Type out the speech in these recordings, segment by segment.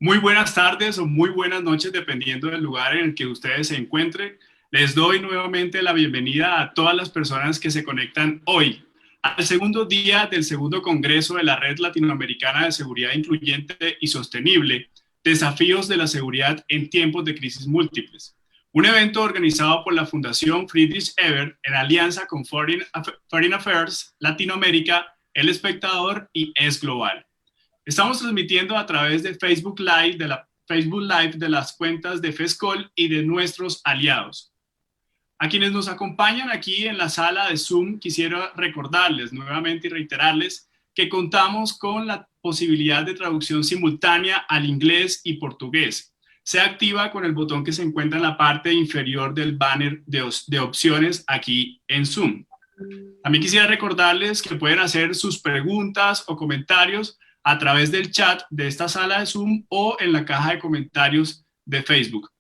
Muy buenas tardes o muy buenas noches, dependiendo del lugar en el que ustedes se encuentren. Les doy nuevamente la bienvenida a todas las personas que se conectan hoy al segundo día del segundo Congreso de la Red Latinoamericana de Seguridad Incluyente y Sostenible, Desafíos de la Seguridad en Tiempos de Crisis Múltiples. Un evento organizado por la Fundación Friedrich Ebert en alianza con Foreign Affairs, Latinoamérica, El Espectador y Es Global. Estamos transmitiendo a través de Facebook Live de las cuentas de FESCOL y de nuestros aliados. A quienes nos acompañan aquí en la sala de Zoom, quisiera recordarles nuevamente y reiterarles que contamos con la posibilidad de traducción simultánea al inglés y portugués. Se activa con el botón que se encuentra en la parte inferior del banner de opciones aquí en Zoom. También quisiera recordarles que pueden hacer sus preguntas o comentarios a través del chat de esta sala de Zoom o en la caja de comentarios de Facebook.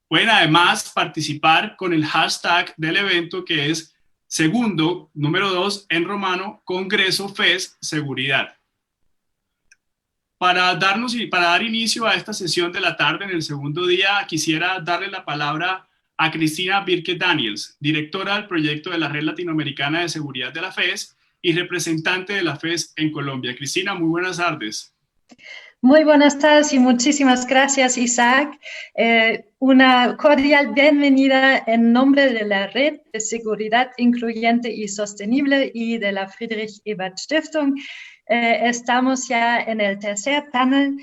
Pueden además participar con el hashtag del evento, que es segundo, número 2 en romano, Congreso FES Seguridad. Para dar inicio a esta sesión de la tarde en el segundo día, quisiera darle la palabra a Cristina Birke Daniels, directora del proyecto de la Red Latinoamericana de Seguridad de la FES y representante de la FES en Colombia. Cristina, muy buenas tardes. Muy buenas tardes y muchísimas gracias, Isaac. Una cordial bienvenida en nombre de la Red de Seguridad Incluyente y Sostenible y de la Friedrich Ebert Stiftung. Estamos ya en el tercer panel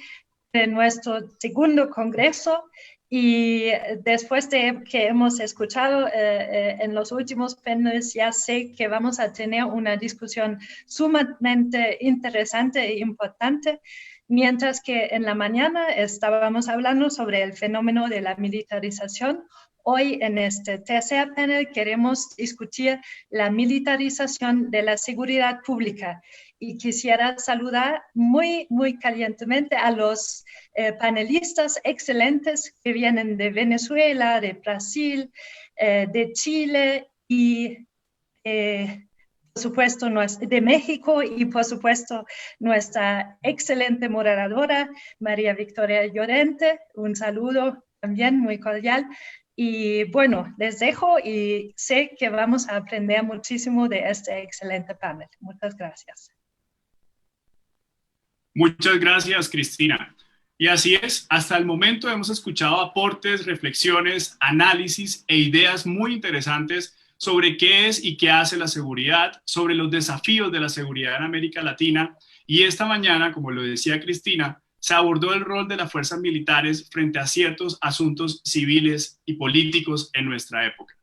de nuestro segundo congreso y después de que hemos escuchado en los últimos paneles, ya sé que vamos a tener una discusión sumamente interesante e importante. Mientras que en la mañana estábamos hablando sobre el fenómeno de la militarización, hoy en este tercer panel queremos discutir la militarización de la seguridad pública. Y quisiera saludar muy calientemente a los panelistas excelentes que vienen de Venezuela, de Brasil, de Chile y por supuesto, de México y por supuesto nuestra excelente moderadora, María Victoria Llorente. Un saludo también muy cordial. Y bueno, les dejo y sé que vamos a aprender muchísimo de este excelente panel. Muchas gracias. Muchas gracias, Cristina. Y así es, hasta el momento hemos escuchado aportes, reflexiones, análisis e ideas muy interesantes sobre qué es y qué hace la seguridad, sobre los desafíos de la seguridad en América Latina. Y esta mañana, como lo decía Cristina, se abordó el rol de las fuerzas militares frente a ciertos asuntos civiles y políticos en nuestra época.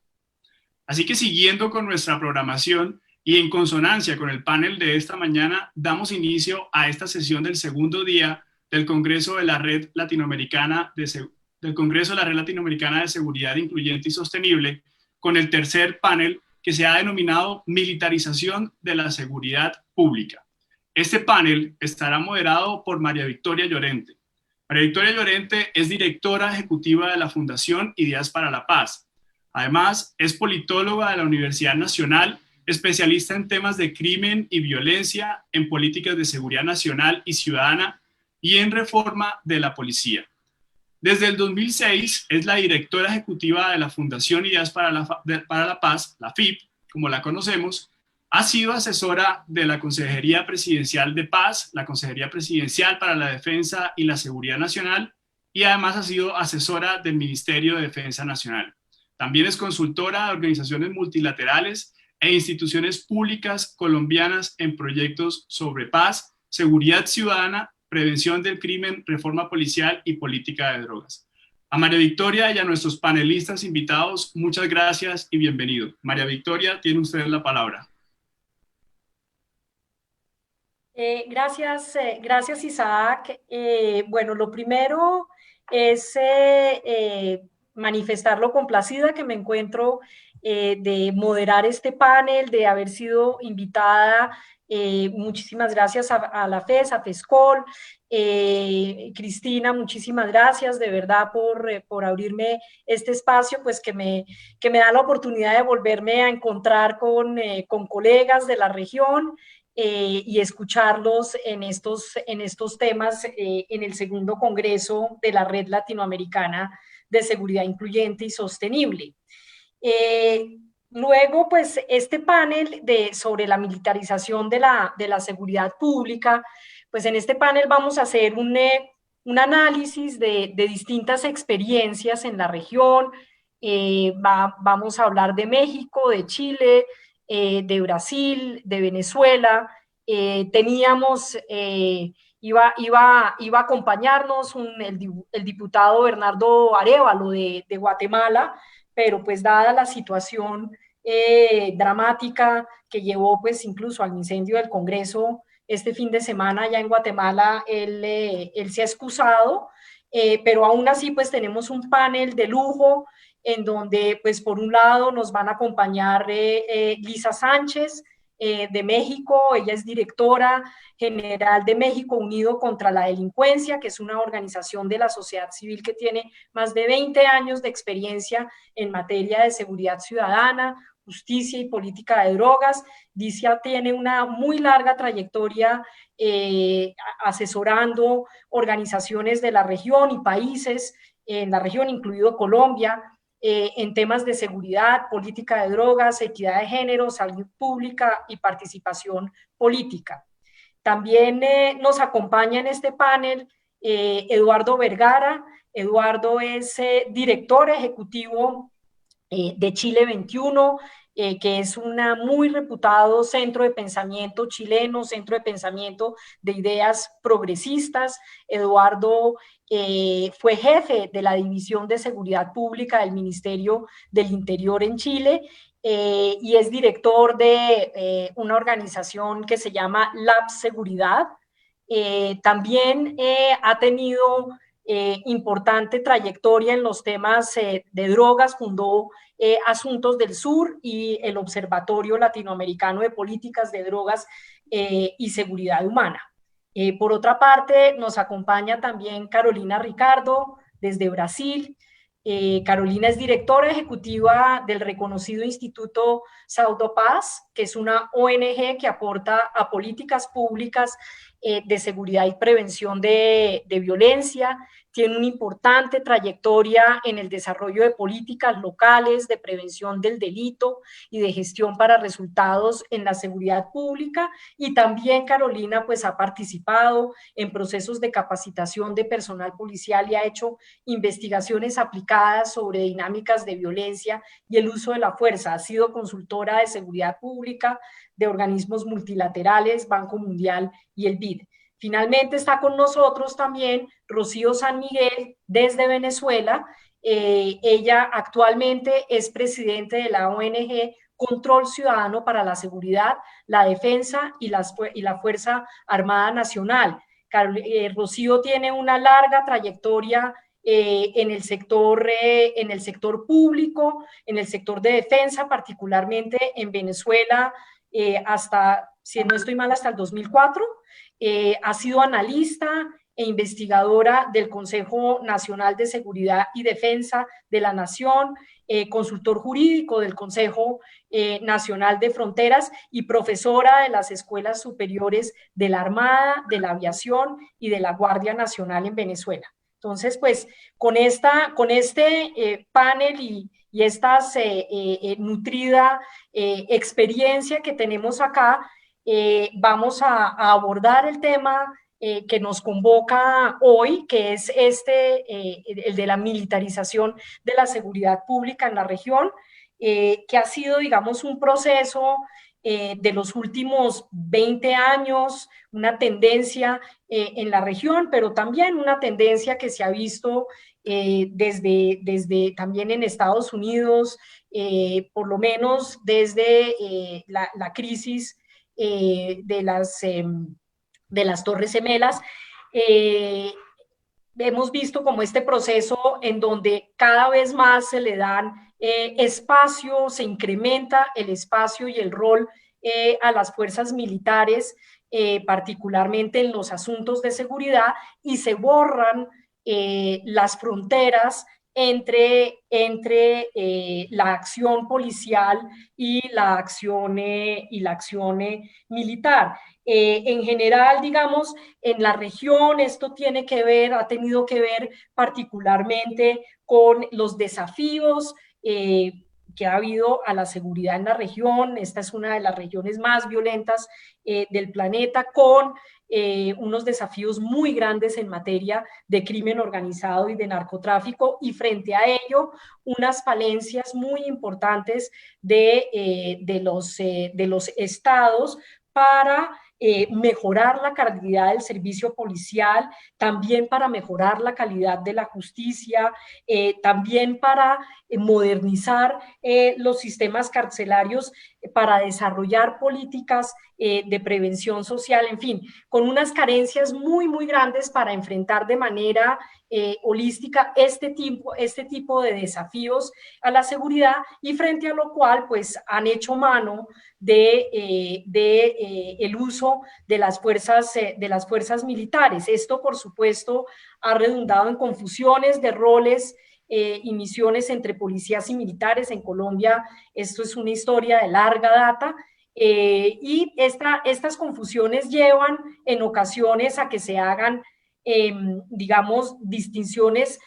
Así que siguiendo con nuestra programación y en consonancia con el panel de esta mañana, damos inicio a esta sesión del segundo día del Congreso de la Red Latinoamericana de Seguridad Incluyente y Sostenible, con el tercer panel que se ha denominado Militarización de la Seguridad Pública. Este panel estará moderado por María Victoria Llorente. María Victoria Llorente es directora ejecutiva de la Fundación Ideas para la Paz. Además, es politóloga de la Universidad Nacional, especialista en temas de crimen y violencia, en políticas de seguridad nacional y ciudadana y en reforma de la policía. Desde el 2006 es la directora ejecutiva de la Fundación Ideas para la Paz, la FIP, como la conocemos. Ha sido asesora de la Consejería Presidencial de Paz, la Consejería Presidencial para la Defensa y la Seguridad Nacional, y además ha sido asesora del Ministerio de Defensa Nacional. También es consultora de organizaciones multilaterales e instituciones públicas colombianas en proyectos sobre paz, seguridad ciudadana, prevención del crimen, reforma policial y política de drogas. A María Victoria y a nuestros panelistas invitados, muchas gracias y bienvenido. María Victoria, tiene usted la palabra. Gracias Isaac. Bueno, lo primero es manifestar lo complacida que me encuentro de moderar este panel, de haber sido invitada. Muchísimas gracias a la FES, a FESCOL. Cristina, muchísimas gracias de verdad por abrirme este espacio, pues que me da la oportunidad de volverme a encontrar con colegas de la región y escucharlos en estos temas en el segundo Congreso de la Red Latinoamericana de Seguridad Incluyente y Sostenible. Luego, pues, este panel sobre la militarización de la seguridad pública, pues en este panel vamos a hacer un análisis de distintas experiencias en la región. Vamos a hablar de México, de Chile, de Brasil, de Venezuela. Iba a acompañarnos el diputado Bernardo Arévalo de Guatemala, pero pues dada la situación dramática que llevó pues incluso al incendio del Congreso este fin de semana allá en Guatemala, él se ha excusado, pero aún así pues tenemos un panel de lujo en donde pues por un lado nos van a acompañar Lisa Sánchez, de México. Ella es directora general de México Unido contra la Delincuencia, que es una organización de la sociedad civil que tiene más de 20 años de experiencia en materia de seguridad ciudadana, justicia y política de drogas. Licia tiene una muy larga trayectoria asesorando organizaciones de la región y países en la región, incluido Colombia, en temas de seguridad, política de drogas, equidad de género, salud pública y participación política. También nos acompaña en este panel Eduardo Vergara. Eduardo es director ejecutivo de Chile 21, que es un muy reputado centro de pensamiento chileno, centro de pensamiento de ideas progresistas. Eduardo fue jefe de la División de Seguridad Pública del Ministerio del Interior en Chile y es director de una organización que se llama Lab Seguridad. También ha tenido importante trayectoria en los temas de drogas, fundó Asuntos del Sur y el Observatorio Latinoamericano de Políticas de Drogas y Seguridad Humana. Por otra parte, nos acompaña también Carolina Ricardo desde Brasil. Carolina es directora ejecutiva del reconocido Instituto Saudo Paz, que es una ONG que aporta a políticas públicas de seguridad y prevención de violencia. Tiene una importante trayectoria en el desarrollo de políticas locales de prevención del delito y de gestión para resultados en la seguridad pública. Y también Carolina pues ha participado en procesos de capacitación de personal policial y ha hecho investigaciones aplicadas sobre dinámicas de violencia y el uso de la fuerza. Ha sido consultora de seguridad pública de organismos multilaterales, Banco Mundial y el BID. Finalmente está con nosotros también Rocío San Miguel desde Venezuela. Ella actualmente es presidente de la ONG Control Ciudadano para la Seguridad, la Defensa y la Fuerza Armada Nacional. Rocío tiene una larga trayectoria en el sector público, en el sector de defensa, particularmente en Venezuela, hasta, si no estoy mal, hasta el 2004. Ha sido analista e investigadora del Consejo Nacional de Seguridad y Defensa de la Nación, consultor jurídico del Consejo Nacional de Fronteras y profesora de las escuelas superiores de la Armada, de la Aviación y de la Guardia Nacional en Venezuela. Entonces, pues, con este panel y esta nutrida experiencia que tenemos acá, vamos a abordar el tema que nos convoca hoy, que es el de la militarización de la seguridad pública en la región, que ha sido, digamos, un proceso de los últimos 20 años, una tendencia en la región, pero también una tendencia que se ha visto desde también en Estados Unidos, por lo menos desde la crisis de las Torres Gemelas. Hemos visto como este proceso en donde cada vez más se le dan espacio, se incrementa el espacio y el rol a las fuerzas militares, particularmente en los asuntos de seguridad, y se borran las fronteras entre la acción policial y la acción militar. En general, digamos, en la región esto ha tenido que ver particularmente con los desafíos que ha habido a la seguridad en la región. Esta es una de las regiones más violentas del planeta, con unos desafíos muy grandes en materia de crimen organizado y de narcotráfico, y frente a ello unas falencias muy importantes de los estados para mejorar la calidad del servicio policial, también para mejorar la calidad de la justicia, también para modernizar los sistemas carcelarios, para desarrollar políticas de prevención social, en fin, con unas carencias muy, muy grandes para enfrentar de manera holística este tipo de desafíos a la seguridad, y frente a lo cual pues han hecho mano el uso de las fuerzas militares. Esto, por supuesto, ha redundado en confusiones de roles y misiones entre policías y militares. En Colombia esto es una historia de larga data, y estas confusiones llevan en ocasiones a que se hagan, digamos, distinciones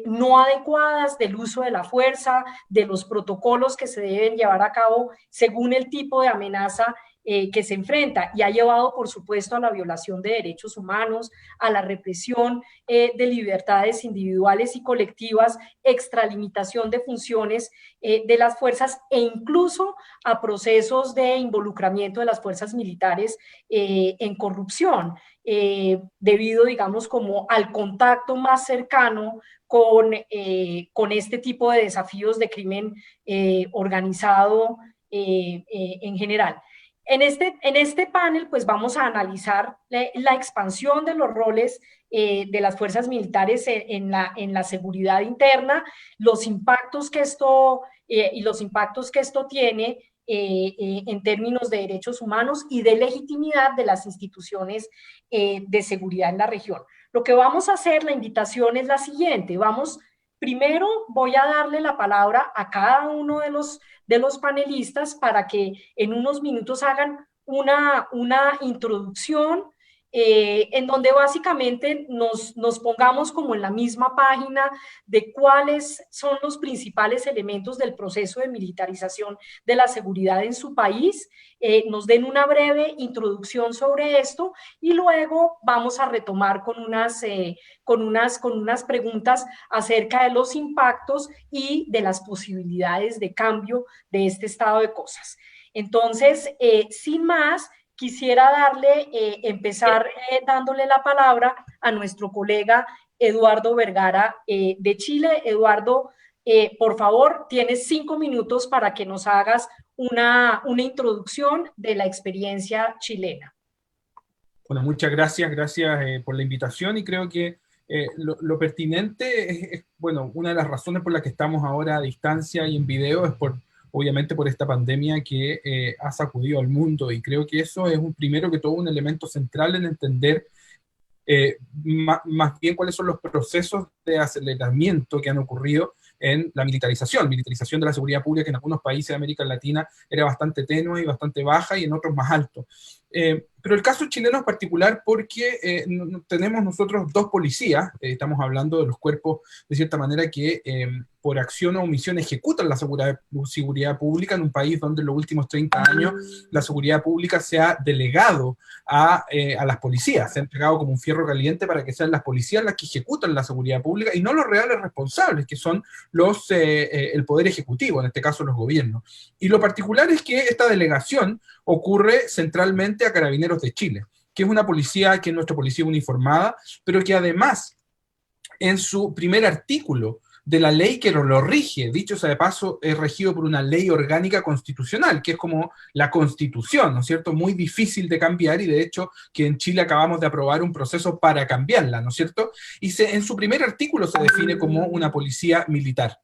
no adecuadas del uso de la fuerza, de los protocolos que se deben llevar a cabo según el tipo de amenaza que se enfrenta, y ha llevado, por supuesto, a la violación de derechos humanos, a la represión de libertades individuales y colectivas, extralimitación de funciones de las fuerzas, e incluso a procesos de involucramiento de las fuerzas militares en corrupción, debido, digamos, como al contacto más cercano con este tipo de desafíos de crimen organizado en general. En este panel, pues vamos a analizar la expansión de los roles de las fuerzas militares en la seguridad interna, los impactos que esto tiene en términos de derechos humanos y de legitimidad de las instituciones de seguridad en la región. Lo que vamos a hacer, la invitación es la siguiente. Primero voy a darle la palabra a cada uno de los panelistas para que en unos minutos hagan una introducción en donde básicamente nos pongamos como en la misma página de cuáles son los principales elementos del proceso de militarización de la seguridad en su país, nos den una breve introducción sobre esto, y luego vamos a retomar con unas preguntas acerca de los impactos y de las posibilidades de cambio de este estado de cosas. Entonces, sin más, quisiera empezar dándole la palabra a nuestro colega Eduardo Vergara de Chile. Eduardo, por favor, tienes 5 minutos para que nos hagas una introducción de la experiencia chilena. Bueno, muchas gracias por la invitación, y creo que lo pertinente es, bueno, una de las razones por las que estamos ahora a distancia y en video es obviamente por esta pandemia que ha sacudido al mundo, y creo que eso es primero que todo un elemento central en entender más bien cuáles son los procesos de aceleramiento que han ocurrido en la militarización de la seguridad pública, que en algunos países de América Latina era bastante tenue y bastante baja, y en otros más alto. Pero el caso chileno es particular porque tenemos nosotros 2 policías, estamos hablando de los cuerpos, de cierta manera, que por acción o omisión ejecutan la seguridad pública en un país donde en los últimos 30 años la seguridad pública se ha delegado a las policías, se ha entregado como un fierro caliente para que sean las policías las que ejecutan la seguridad pública y no los reales responsables, que son el poder ejecutivo, en este caso los gobiernos. Y lo particular es que esta delegación ocurre centralmente a Carabineros de Chile, que es una policía, que es nuestra policía uniformada, pero que además en su primer artículo de la ley que lo rige, dicho sea de paso, es regido por una ley orgánica constitucional, que es como la Constitución, ¿no es cierto?, muy difícil de cambiar, y de hecho que en Chile acabamos de aprobar un proceso para cambiarla, ¿no es cierto?, y en su primer artículo se define como una policía militar.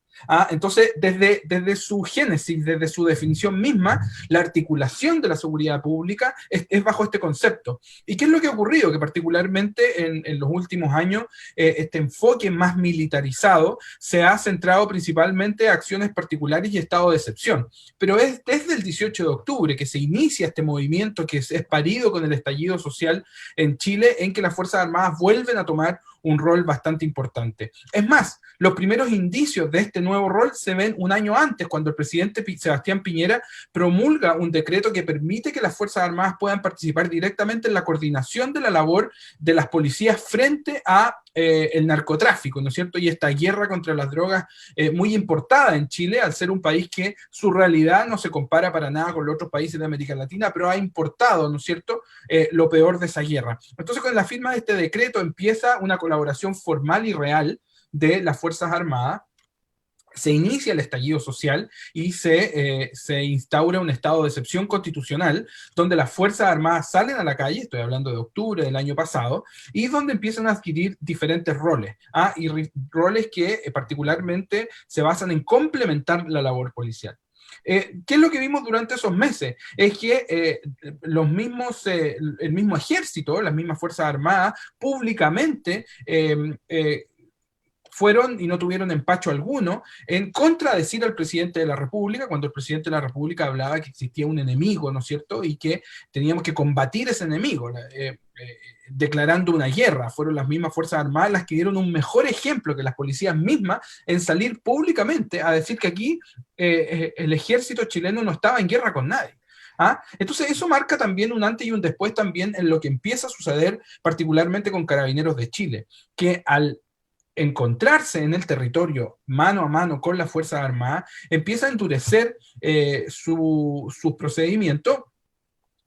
Entonces, desde su génesis, desde su definición misma, la articulación de la seguridad pública es bajo este concepto. ¿Y qué es lo que ha ocurrido? Que particularmente en los últimos años, este enfoque más militarizado se ha centrado principalmente en acciones particulares y estado de excepción. Pero es desde el 18 de octubre que se inicia este movimiento que es parido con el estallido social en Chile, en que las Fuerzas Armadas vuelven a tomar un rol bastante importante. Es más, los primeros indicios de este nuevo rol se ven un año antes, cuando el presidente Sebastián Piñera promulga un decreto que permite que las Fuerzas Armadas puedan participar directamente en la coordinación de la labor de las policías frente a el narcotráfico, ¿no es cierto? Y esta guerra contra las drogas muy importada en Chile, al ser un país que su realidad no se compara para nada con los otros países de América Latina, pero ha importado, ¿no es cierto?, lo peor de esa guerra. Entonces, con la firma de este decreto empieza una colaboración formal y real de las Fuerzas Armadas. Se inicia el estallido social y se instaura un estado de excepción constitucional donde las Fuerzas Armadas salen a la calle, estoy hablando de octubre del año pasado, y donde empiezan a adquirir diferentes roles, y roles que particularmente se basan en complementar la labor policial. ¿Qué es lo que vimos durante esos meses? Es que el mismo ejército, las mismas Fuerzas Armadas, públicamente fueron y no tuvieron empacho alguno en contradecir al presidente de la República, cuando el presidente de la República hablaba que existía un enemigo, ¿no es cierto?, y que teníamos que combatir ese enemigo, declarando una guerra. Fueron las mismas Fuerzas Armadas las que dieron un mejor ejemplo que las policías mismas en salir públicamente a decir que aquí el ejército chileno no estaba en guerra con nadie. Entonces eso marca también un antes y un después también en lo que empieza a suceder particularmente con Carabineros de Chile, que al encontrarse en el territorio mano a mano con las Fuerzas Armadas, empieza a endurecer sus procedimientos.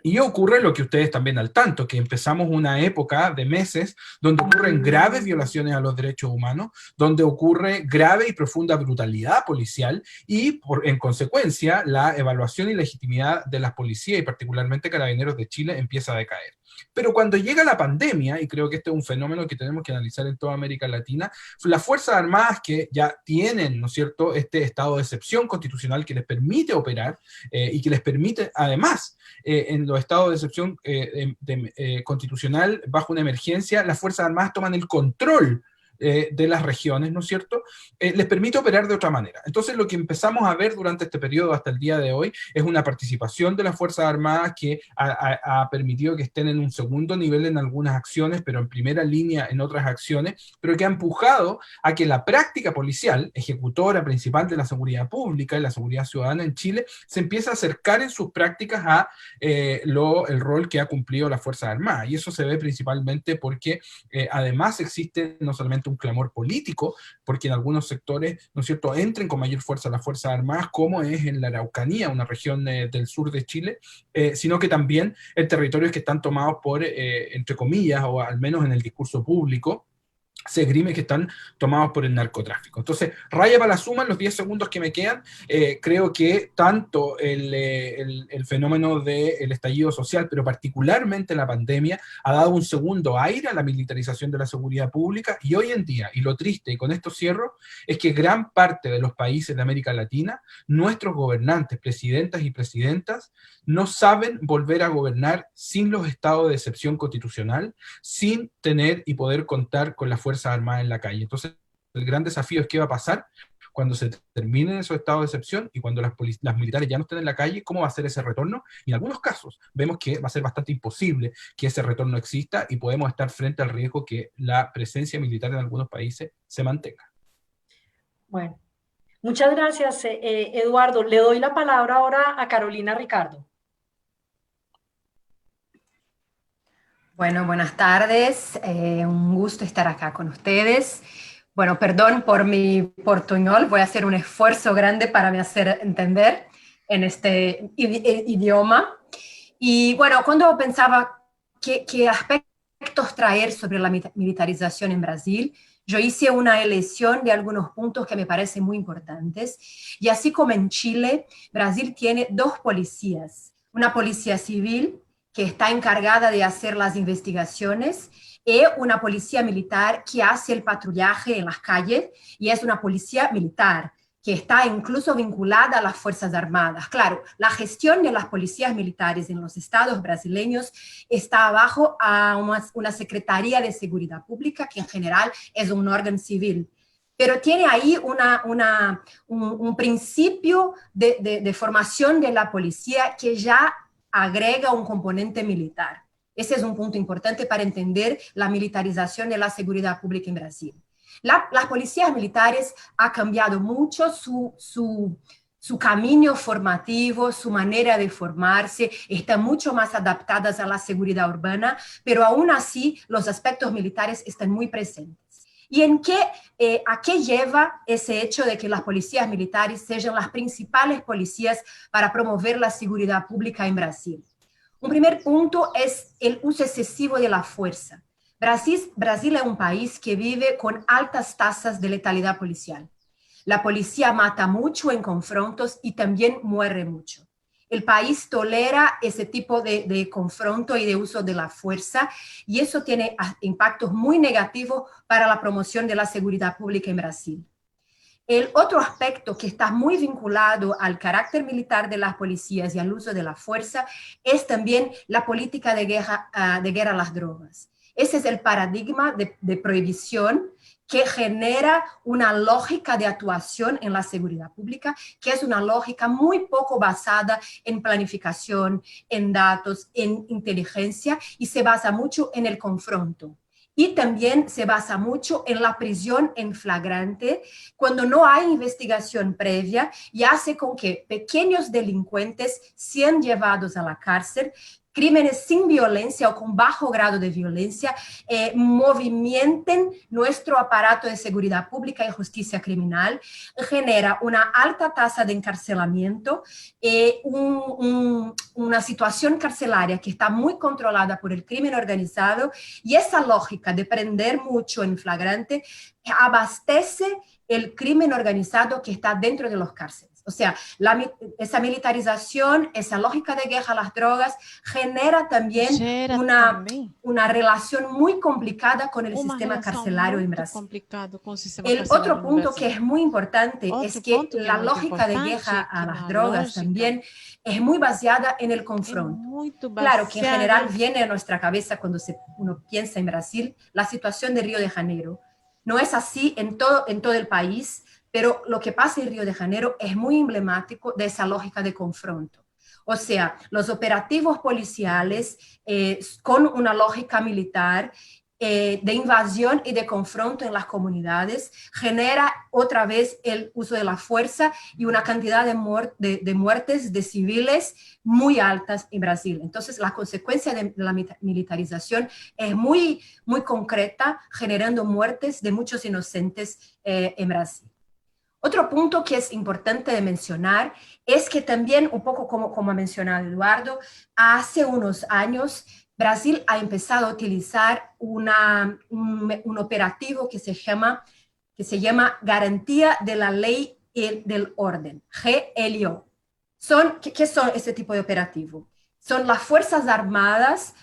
Y ocurre lo que ustedes también al tanto, que empezamos una época de meses donde ocurren graves violaciones a los derechos humanos, donde ocurre grave y profunda brutalidad policial y, en consecuencia, la evaluación y legitimidad de las policías y particularmente Carabineros de Chile empieza a decaer. Pero cuando llega la pandemia, y creo que este es un fenómeno que tenemos que analizar en toda América Latina, las Fuerzas Armadas que ya tienen, ¿no es cierto?, este estado de excepción constitucional que les permite operar y que les permite, además, en los estados de excepción constitucional bajo una emergencia, las Fuerzas Armadas toman el control de las regiones, ¿no es cierto?, les permite operar de otra manera. Entonces lo que empezamos a ver durante este periodo hasta el día de hoy es una participación de las Fuerzas Armadas que ha permitido que estén en un segundo nivel en algunas acciones, pero en primera línea en otras acciones, pero que ha empujado a que la práctica policial, ejecutora principal de la seguridad pública y la seguridad ciudadana en Chile, se empieza a acercar en sus prácticas a el rol que ha cumplido las Fuerzas Armadas. Y eso se ve principalmente porque además existe no solamente un clamor político, porque en algunos sectores, ¿no es cierto?, entren con mayor fuerza las Fuerzas Armadas, como es en la Araucanía, una región del sur de Chile, sino que también en territorios que están tomados por, entre comillas, o al menos en el discurso público, se esgrime que están tomados por el narcotráfico. Entonces, raya para la suma en los 10 segundos que me quedan, creo que tanto el fenómeno del estallido social, pero particularmente la pandemia, ha dado un segundo aire a la militarización de la seguridad pública, y hoy en día, y lo triste, y con esto cierro, es que gran parte de los países de América Latina, nuestros gobernantes, presidentas y presidentas, no saben volver a gobernar sin los estados de excepción constitucional, sin tener y poder contar con las Fuerzas Armadas en la calle. Entonces, el gran desafío es qué va a pasar cuando se terminen esos estados de excepción y cuando las militares ya no estén en la calle, cómo va a ser ese retorno. Y en algunos casos vemos que va a ser bastante imposible que ese retorno exista y podemos estar frente al riesgo que la presencia militar en algunos países se mantenga. Bueno, muchas gracias, Eduardo. Le doy la palabra ahora a Carolina Ricardo. Bueno, buenas tardes. Un gusto estar acá con ustedes. Bueno, perdón por mi portuñol, voy a hacer un esfuerzo grande para me hacer entender en este idioma. Y bueno, cuando pensaba qué aspectos traer sobre la militarización en Brasil, yo hice una elección de algunos puntos que me parecen muy importantes. Y así como en Chile, Brasil tiene dos policías, una policía civil que está encargada de hacer las investigaciones, y una policía militar que hace el patrullaje en las calles, y es una policía militar, que está incluso vinculada a las Fuerzas Armadas. Claro, la gestión de las policías militares en los estados brasileños está abajo a una Secretaría de Seguridad Pública, que en general es un órgano civil, pero tiene ahí un principio de formación de la policía que ya agrega un componente militar. Ese es un punto importante para entender la militarización de la seguridad pública en Brasil. Las policías militares han cambiado mucho su camino formativo, su manera de formarse, están mucho más adaptadas a la seguridad urbana, pero aún así los aspectos militares están muy presentes. ¿Y a qué lleva ese hecho de que las policías militares sean las principales policías para promover la seguridad pública en Brasil? Un primer punto es el uso excesivo de la fuerza. Brasil es un país que vive con altas tasas de letalidad policial. La policía mata mucho en confrontos y también muere mucho. El país tolera ese tipo de confronto y de uso de la fuerza, y eso tiene impactos muy negativos para la promoción de la seguridad pública en Brasil. El otro aspecto que está muy vinculado al carácter militar de las policías y al uso de la fuerza es también la política de guerra a las drogas. Ese es el paradigma de prohibición que genera una lógica de actuación en la seguridad pública, que es una lógica muy poco basada en planificación, en datos, en inteligencia, y se basa mucho en el confronto. Y también se basa mucho en la prisión en flagrante, cuando no hay investigación previa, y hace con que pequeños delincuentes sean llevados a la cárcel, crímenes sin violencia o con bajo grado de violencia movimenten nuestro aparato de seguridad pública y justicia criminal, genera una alta tasa de encarcelamiento, una situación carcelaria que está muy controlada por el crimen organizado, y esa lógica de prender mucho en flagrante abastece el crimen organizado que está dentro de los cárceles. O sea, esa militarización, esa lógica de guerra a las drogas genera también una relación muy complicada con el sistema carcelario en Brasil. El otro punto que es muy importante es que la lógica de guerra a las drogas también es muy basada en el confronto. Claro que en general viene a nuestra cabeza cuando uno piensa en Brasil la situación de Río de Janeiro. No es así en todo el país, pero lo que pasa en Río de Janeiro es muy emblemático de esa lógica de confronto. O sea, los operativos policiales con una lógica militar de invasión y de confronto en las comunidades genera otra vez el uso de la fuerza y una cantidad de muertes de civiles muy altas en Brasil. Entonces, la consecuencia de la militarización es muy, muy concreta, generando muertes de muchos inocentes en Brasil. Otro punto que es importante de mencionar es que también, un poco como ha mencionado Eduardo, hace unos años Brasil ha empezado a utilizar un operativo que se llama Garantía de la Ley y del Orden, GLO. ¿Qué son este tipo de operativo? Son las Fuerzas Armadas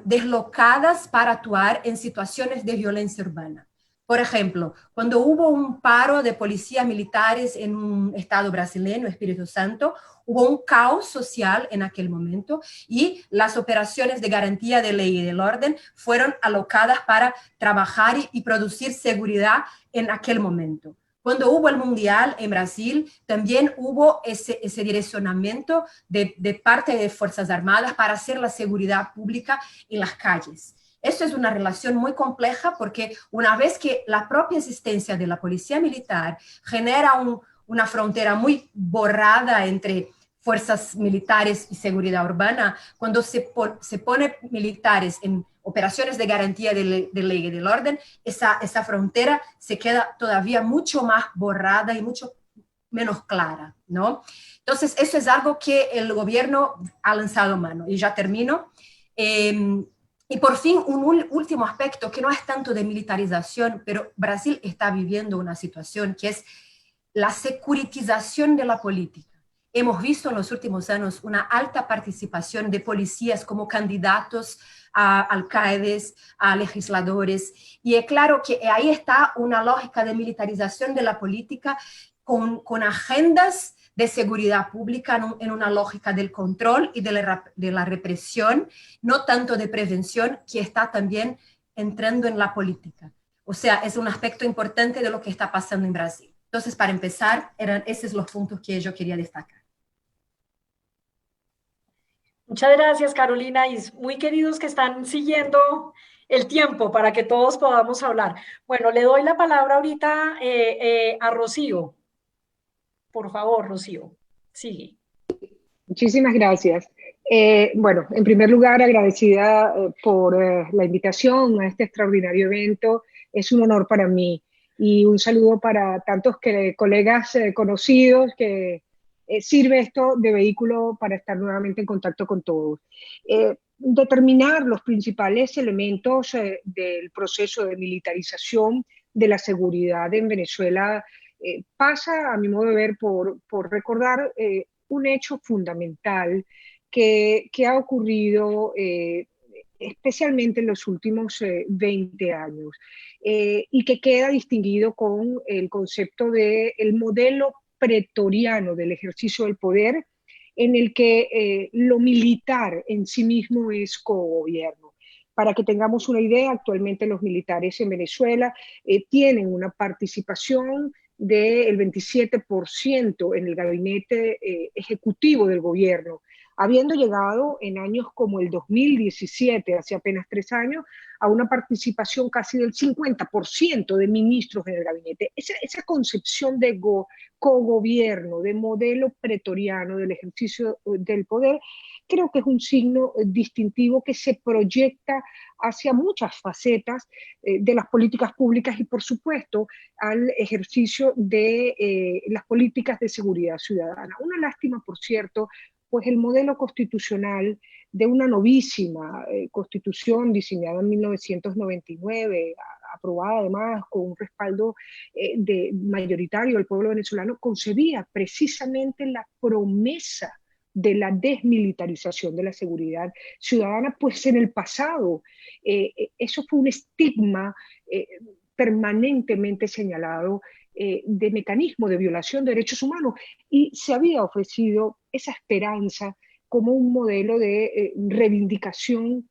deslocadas para actuar en situaciones de violencia urbana. Por ejemplo, cuando hubo un paro de policías militares en un estado brasileño, Espíritu Santo, hubo un caos social en aquel momento y las operaciones de garantía de ley y del orden fueron alocadas para trabajar y producir seguridad en aquel momento. Cuando hubo el Mundial en Brasil, también hubo ese direccionamiento de parte de Fuerzas Armadas para hacer la seguridad pública en las calles. Esto es una relación muy compleja porque una vez que la propia existencia de la policía militar genera una frontera muy borrada entre fuerzas militares y seguridad urbana, cuando se pone militares en operaciones de garantía de ley y del orden, esa frontera se queda todavía mucho más borrada y mucho menos clara, ¿no? Entonces, eso es algo que el gobierno ha lanzado mano. Y ya termino. Y por fin, un último aspecto que no es tanto de militarización, pero Brasil está viviendo una situación que es la securitización de la política. Hemos visto en los últimos años una alta participación de policías como candidatos a alcaldes, a legisladores, y es claro que ahí está una lógica de militarización de la política con agendas de seguridad pública en una lógica del control y de la represión, no tanto de prevención, que está también entrando en la política. O sea, es un aspecto importante de lo que está pasando en Brasil. Entonces, para empezar, eran esos los puntos que yo quería destacar. Muchas gracias, Carolina, y muy queridos que están siguiendo el tiempo para que todos podamos hablar. Bueno, le doy la palabra ahorita a Rocío. Por favor, Rocío, sigue. Muchísimas gracias. Bueno, en primer lugar, agradecida por la invitación a este extraordinario evento. Es un honor para mí y un saludo para tantos colegas conocidos que sirve esto de vehículo para estar nuevamente en contacto con todos. Determinar los principales elementos del proceso de militarización de la seguridad en Venezuela pasa, a mi modo de ver, por recordar un hecho fundamental que ha ocurrido especialmente en los últimos 20 años y que queda distinguido con el concepto del modelo pretoriano del ejercicio del poder, en el que lo militar en sí mismo es cogobierno. Para que tengamos una idea, actualmente los militares en Venezuela tienen una participación del 27% en el gabinete ejecutivo del gobierno, habiendo llegado en años como el 2017, hace apenas 3 años, a una participación casi del 50% de ministros en el gabinete. Esa concepción de cogobierno, de modelo pretoriano del ejercicio del poder, creo que es un signo distintivo que se proyecta hacia muchas facetas de las políticas públicas y, por supuesto, al ejercicio de las políticas de seguridad ciudadana. Una lástima, por cierto, pues el modelo constitucional de una novísima constitución diseñada en 1999, aprobada además con un respaldo mayoritario del pueblo venezolano, concebía precisamente la promesa de la desmilitarización de la seguridad ciudadana, pues en el pasado eso fue un estigma permanentemente señalado de mecanismo de violación de derechos humanos y se había ofrecido esa esperanza como un modelo de reivindicación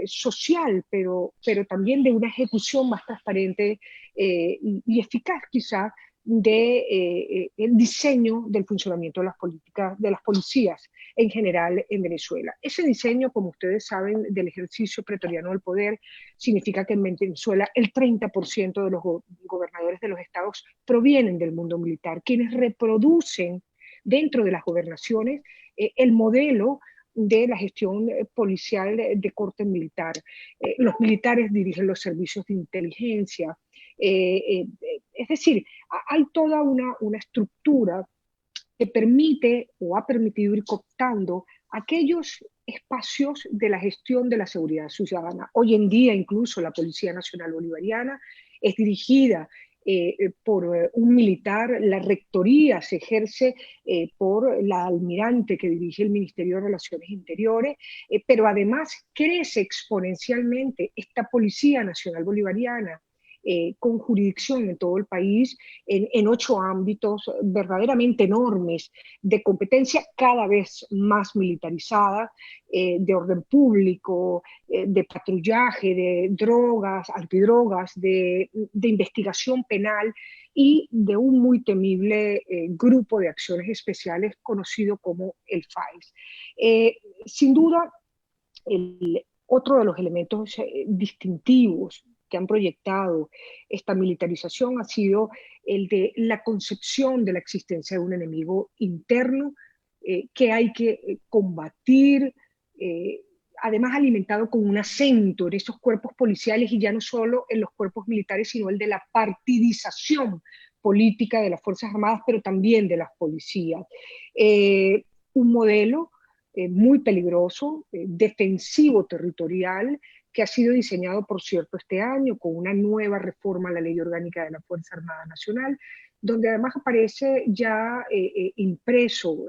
social, pero también de una ejecución más transparente y eficaz quizá de el diseño del funcionamiento de las políticas, de las policías en general en Venezuela. Ese diseño, como ustedes saben, del ejercicio pretoriano del poder, significa que en Venezuela el 30% de los gobernadores de los estados provienen del mundo militar, quienes reproducen dentro de las gobernaciones el modelo de la gestión policial de corte militar. Los militares dirigen los servicios de inteligencia. Es decir, hay toda una estructura que permite o ha permitido ir cooptando aquellos espacios de la gestión de la seguridad ciudadana. Hoy en día incluso la Policía Nacional Bolivariana es dirigida por un militar, la rectoría se ejerce por la almirante que dirige el Ministerio de Relaciones Interiores, pero además crece exponencialmente esta Policía Nacional Bolivariana con jurisdicción en todo el país, en 8 ámbitos verdaderamente enormes de competencia cada vez más militarizada, de orden público, de patrullaje, de drogas, antidrogas, de investigación penal y de un muy temible grupo de acciones especiales conocido como el FAIS. Sin duda, otro de los elementos distintivos que han proyectado esta militarización ha sido el de la concepción de la existencia de un enemigo interno que hay que combatir, además alimentado con un acento en esos cuerpos policiales y ya no solo en los cuerpos militares, sino el de la partidización política de las Fuerzas Armadas, pero también de las policías. Un modelo muy peligroso, defensivo territorial, que ha sido diseñado, por cierto, este año con una nueva reforma a la Ley Orgánica de la Fuerza Armada Nacional, donde además aparece ya impreso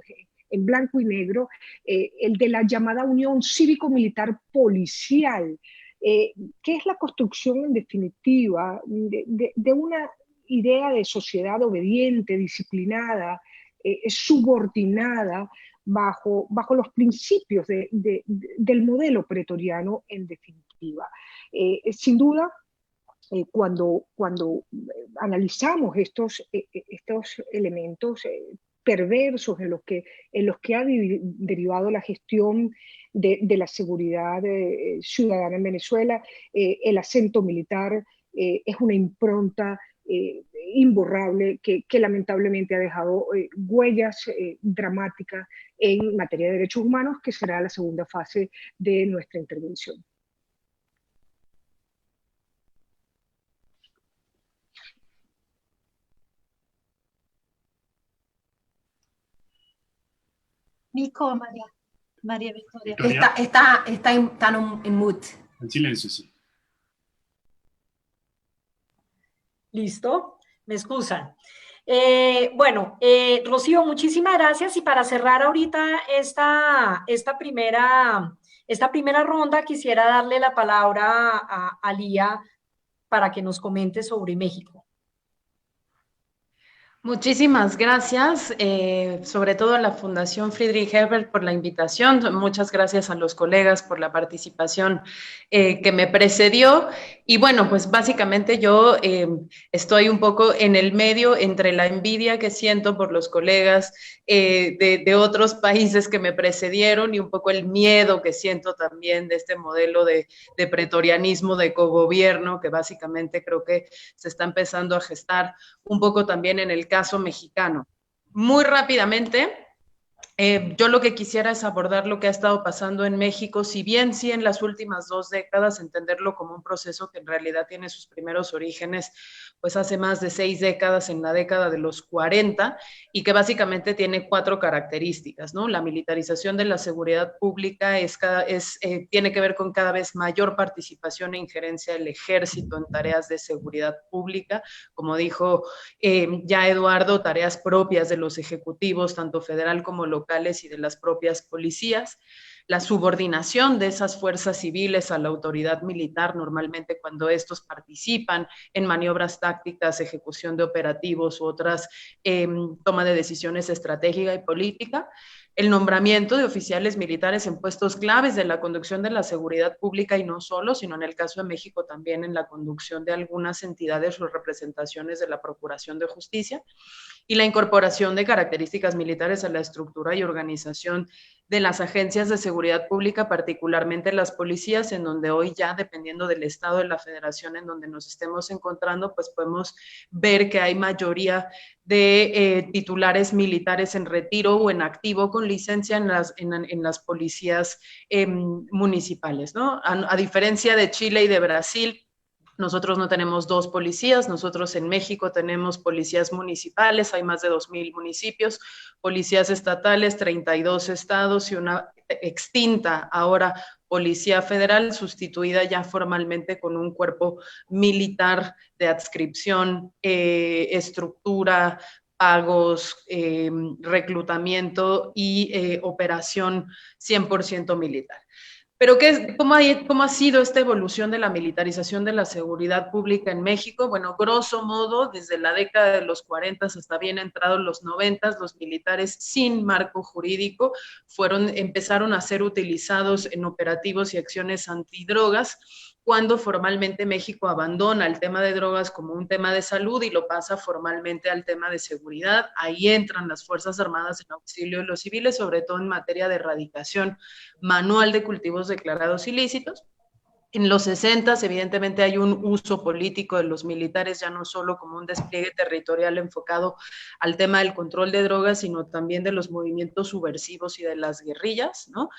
en blanco y negro el de la llamada Unión Cívico-Militar Policial, que es la construcción en definitiva de una idea de sociedad obediente, disciplinada, subordinada, bajo los principios del modelo pretoriano en definitiva. Sin duda, cuando analizamos estos elementos perversos en los que ha derivado la gestión de la seguridad ciudadana en Venezuela, el acento militar es una impronta imborrable que lamentablemente ha dejado huellas dramáticas en materia de derechos humanos, que será la segunda fase de nuestra intervención. Mico, María Victoria. Está en mute. En silencio, sí. ¿Listo? ¿Me excusan? Bueno, Rocío, muchísimas gracias. Y para cerrar ahorita esta primera ronda, quisiera darle la palabra a Lía para que nos comente sobre México. Muchísimas gracias, sobre todo a la Fundación Friedrich Ebert por la invitación. Muchas gracias a los colegas por la participación que me precedió. Y bueno, pues básicamente yo estoy un poco en el medio entre la envidia que siento por los colegas de otros países que me precedieron y un poco el miedo que siento también de este modelo de pretorianismo, de cogobierno, que básicamente creo que se está empezando a gestar un poco también en el caso mexicano. Muy rápidamente, yo lo que quisiera es abordar lo que ha estado pasando en México, si bien sí en las últimas 2 décadas, entenderlo como un proceso que en realidad tiene sus primeros orígenes pues hace más de 6 décadas, en la década de los 40, y que básicamente tiene 4 características, ¿no? La militarización de la seguridad pública tiene que ver con cada vez mayor participación e injerencia del ejército en tareas de seguridad pública, como dijo ya Eduardo, tareas propias de los ejecutivos, tanto federal como locales y de las propias policías. La subordinación de esas fuerzas civiles a la autoridad militar, normalmente cuando estos participan en maniobras tácticas, ejecución de operativos u otras toma de decisiones estratégica y política. El nombramiento de oficiales militares en puestos claves de la conducción de la seguridad pública, y no solo, sino en el caso de México también en la conducción de algunas entidades o representaciones de la Procuración de Justicia, y la incorporación de características militares a la estructura y organización de las agencias de seguridad pública, particularmente las policías, en donde hoy ya, dependiendo del estado de la federación en donde nos estemos encontrando, pues podemos ver que hay mayoría de titulares militares en retiro o en activo con licencia en las policías municipales, ¿no? A diferencia de Chile y de Brasil, nosotros no tenemos 2 policías, nosotros en México tenemos policías municipales, hay más de 2,000 municipios, policías estatales, 32 estados y una extinta ahora Policía Federal, sustituida ya formalmente con un cuerpo militar de adscripción, estructura, pagos, reclutamiento y operación 100% militar. Pero ¿cómo ha sido esta evolución de la militarización de la seguridad pública en México? Bueno, grosso modo, desde la década de los 40 hasta bien entrados los 90, los militares sin marco jurídico empezaron a ser utilizados en operativos y acciones antidrogas, cuando formalmente México abandona el tema de drogas como un tema de salud y lo pasa formalmente al tema de seguridad. Ahí entran las Fuerzas Armadas en auxilio de los civiles, sobre todo en materia de erradicación manual de cultivos declarados ilícitos. En los 60, evidentemente, hay un uso político de los militares, ya no solo como un despliegue territorial enfocado al tema del control de drogas, sino también de los movimientos subversivos y de las guerrillas, ¿no?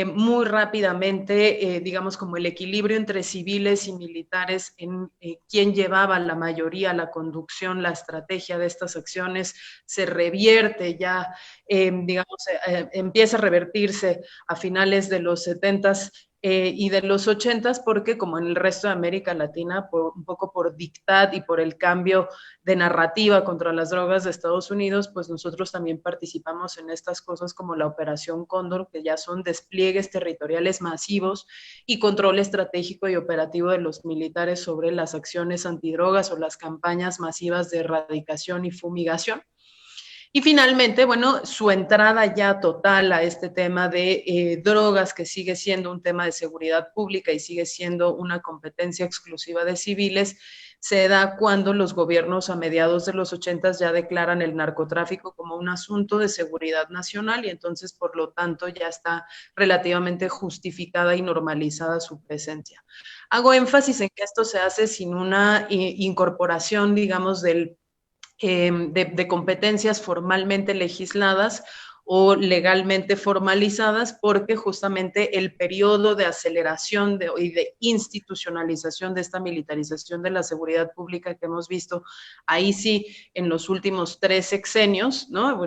Muy rápidamente, digamos, como el equilibrio entre civiles y militares en quién llevaba la mayoría, la conducción, la estrategia de estas acciones, se revierte ya, digamos, empieza a revertirse a finales de los 70s y de los 80s, porque como en el resto de América Latina, un poco por dictat y por el cambio de narrativa contra las drogas de Estados Unidos, pues nosotros también participamos en estas cosas como la Operación Cóndor, que ya son despliegues territoriales masivos y control estratégico y operativo de los militares sobre las acciones antidrogas o las campañas masivas de erradicación y fumigación. Y finalmente, bueno, su entrada ya total a este tema de drogas, que sigue siendo un tema de seguridad pública y sigue siendo una competencia exclusiva de civiles, se da cuando los gobiernos a mediados de los 80s ya declaran el narcotráfico como un asunto de seguridad nacional y entonces, por lo tanto, ya está relativamente justificada y normalizada su presencia. Hago énfasis en que esto se hace sin una incorporación, digamos, de competencias formalmente legisladas o legalmente formalizadas, porque justamente el periodo de aceleración y de institucionalización de esta militarización de la seguridad pública que hemos visto ahí sí en los últimos 3 sexenios, ¿no?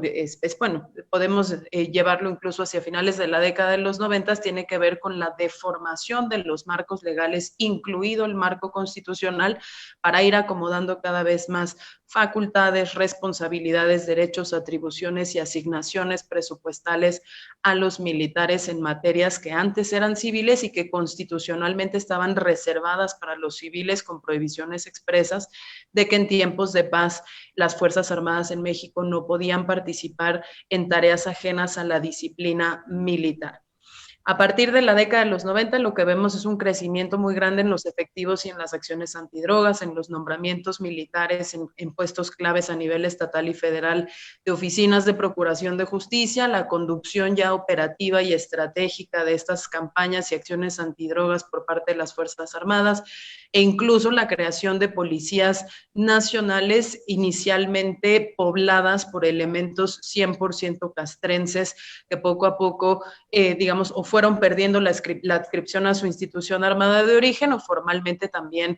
Bueno, podemos llevarlo incluso hacia finales de la década de los 90, tiene que ver con la deformación de los marcos legales, incluido el marco constitucional, para ir acomodando cada vez más facultades, responsabilidades, derechos, atribuciones y asignaciones presupuestales a los militares en materias que antes eran civiles y que constitucionalmente estaban reservadas para los civiles, con prohibiciones expresas de que en tiempos de paz las Fuerzas Armadas en México no podían participar en tareas ajenas a la disciplina militar. A partir de la década de los 90, lo que vemos es un crecimiento muy grande en los efectivos y en las acciones antidrogas, en los nombramientos militares, en puestos claves a nivel estatal y federal de oficinas de procuración de justicia, la conducción ya operativa y estratégica de estas campañas y acciones antidrogas por parte de las Fuerzas Armadas, e incluso la creación de policías nacionales inicialmente pobladas por elementos 100% castrenses que poco a poco, digamos, o fueron perdiendo la adscripción a su institución armada de origen o formalmente también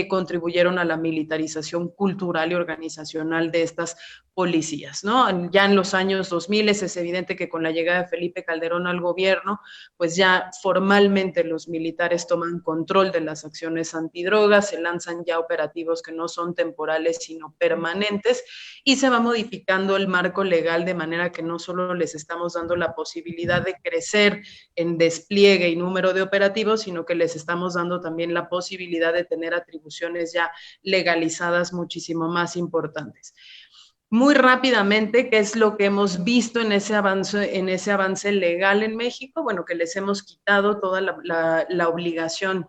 contribuyeron a la militarización cultural y organizacional de estas policías, ¿no? Ya en los años 2000 es evidente que con la llegada de Felipe Calderón al gobierno, pues ya formalmente los militares toman control de las acciones antidrogas, se lanzan ya operativos que no son temporales sino permanentes y se va modificando el marco legal de manera que no solo les estamos dando la posibilidad de crecer en despliegue y número de operativos, sino que les estamos dando también la posibilidad de tener atribuciones ya legalizadas muchísimo más importantes. Muy rápidamente, ¿qué es lo que hemos visto en ese avance legal en México? Bueno, que les hemos quitado toda la obligación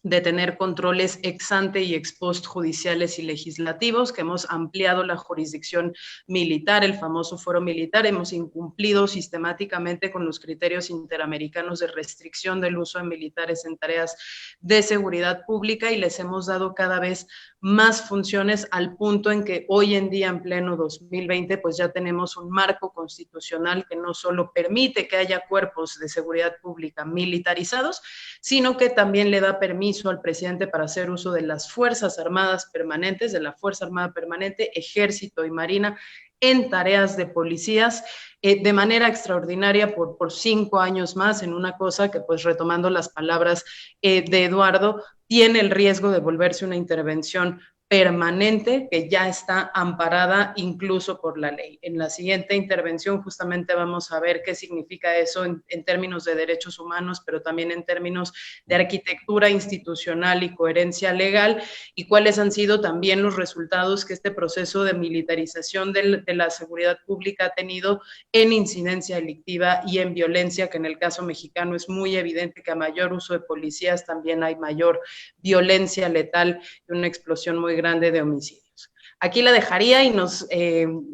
de tener controles ex ante y ex post judiciales y legislativos, que hemos ampliado la jurisdicción militar, el famoso foro militar, hemos incumplido sistemáticamente con los criterios interamericanos de restricción del uso de militares en tareas de seguridad pública y les hemos dado cada vez más funciones al punto en que hoy en día, en pleno 2020, pues ya tenemos un marco constitucional que no solo permite que haya cuerpos de seguridad pública militarizados, sino que también le da permiso al presidente para hacer uso de las Fuerzas Armadas permanentes, de la Fuerza Armada Permanente, Ejército y Marina en tareas de policías de manera extraordinaria por 5 años más, en una cosa que, pues retomando las palabras de Eduardo, tiene el riesgo de volverse una intervención permanente que ya está amparada incluso por la ley. En la siguiente intervención justamente vamos a ver qué significa eso en términos de derechos humanos, pero también en términos de arquitectura institucional y coherencia legal, y cuáles han sido también los resultados que este proceso de militarización de la seguridad pública ha tenido en incidencia delictiva y en violencia, que en el caso mexicano es muy evidente que a mayor uso de policías también hay mayor violencia letal y una explosión muy grande de homicidios. Aquí la dejaría y nos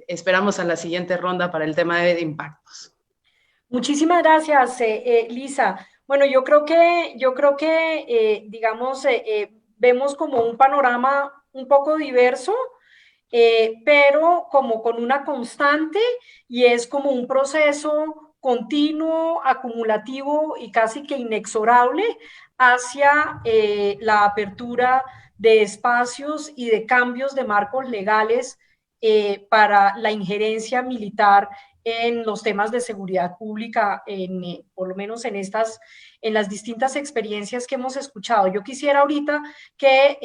esperamos a la siguiente ronda para el tema de impactos. Muchísimas gracias, Lisa. Bueno, yo creo que digamos, vemos como un panorama un poco diverso, pero como con una constante, y es como un proceso continuo, acumulativo y casi que inexorable hacia la apertura de espacios y de cambios de marcos legales para la injerencia militar en los temas de seguridad pública, por lo menos en las distintas experiencias que hemos escuchado. Yo quisiera ahorita que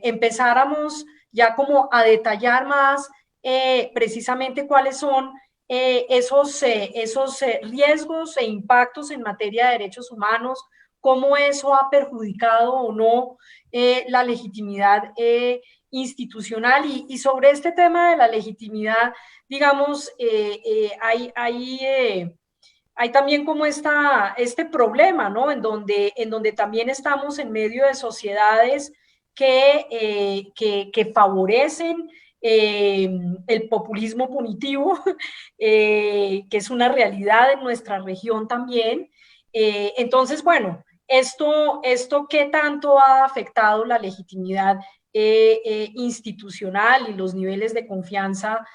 empezáramos ya como a detallar más precisamente cuáles son esos riesgos e impactos en materia de derechos humanos, cómo eso ha perjudicado o no la legitimidad institucional. Y sobre este tema de la legitimidad, digamos, hay también como este problema, ¿no? En donde también estamos en medio de sociedades que favorecen el populismo punitivo, que es una realidad en nuestra región también. Entonces, bueno, ¿esto qué tanto ha afectado la legitimidad institucional y los niveles de confianza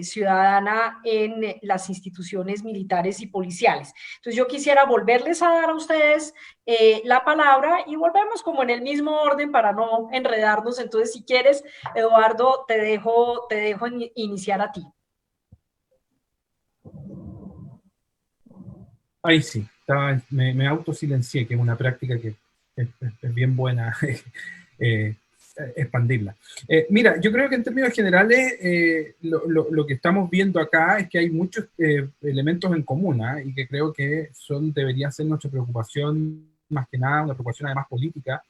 ciudadana en las instituciones militares y policiales? Entonces yo quisiera volverles a dar a ustedes la palabra y volvemos como en el mismo orden para no enredarnos. Entonces, si quieres, Eduardo, te dejo iniciar a ti. Ahí sí, me autosilencié, que es una práctica que es bien buena expandirla. Mira, yo creo que en términos generales lo que estamos viendo acá es que hay muchos elementos en común, y que creo que debería ser nuestra preocupación, más que nada una preocupación además política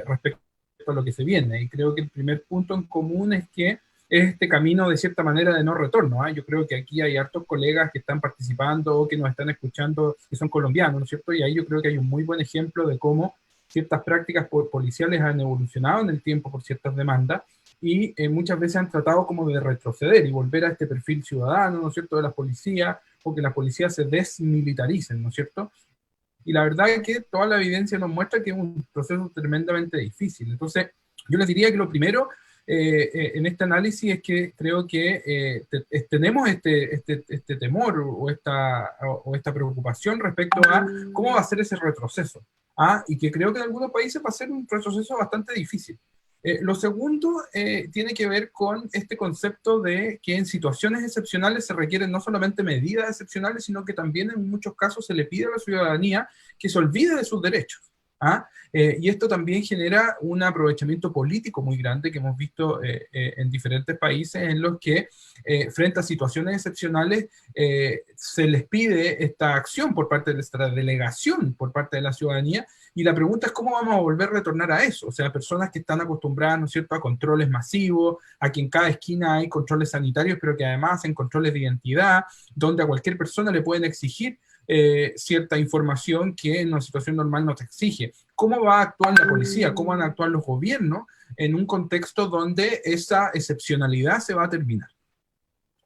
respecto a lo que se viene. Y creo que el primer punto en común es que es este camino de cierta manera de no retorno. Yo creo que aquí hay hartos colegas que están participando o que nos están escuchando que son colombianos, ¿no es cierto? Y ahí yo creo que hay un muy buen ejemplo de cómo ciertas prácticas policiales han evolucionado en el tiempo por ciertas demandas y muchas veces han tratado como de retroceder y volver a este perfil ciudadano, ¿no es cierto?, de las policías, o que las policías se desmilitaricen, ¿no es cierto? Y la verdad es que toda la evidencia nos muestra que es un proceso tremendamente difícil. Entonces, yo les diría que lo primero en este análisis es que creo que tenemos este temor o esta preocupación respecto a cómo va a ser ese retroceso. Y que creo que en algunos países va a ser un retroceso bastante difícil. Lo segundo tiene que ver con este concepto de que en situaciones excepcionales se requieren no solamente medidas excepcionales, sino que también en muchos casos se le pide a la ciudadanía que se olvide de sus derechos. Y esto también genera un aprovechamiento político muy grande que hemos visto en diferentes países en los que frente a situaciones excepcionales se les pide esta acción por parte de nuestra delegación, por parte de la ciudadanía, y la pregunta es cómo vamos a volver a retornar a eso. O sea, personas que están acostumbradas, ¿no es cierto?, a controles masivos, a que en cada esquina hay controles sanitarios, pero que además hacen controles de identidad, donde a cualquier persona le pueden exigir cierta información que en una situación normal no te exige. ¿Cómo va a actuar la policía? ¿Cómo van a actuar los gobiernos en un contexto donde esa excepcionalidad se va a terminar?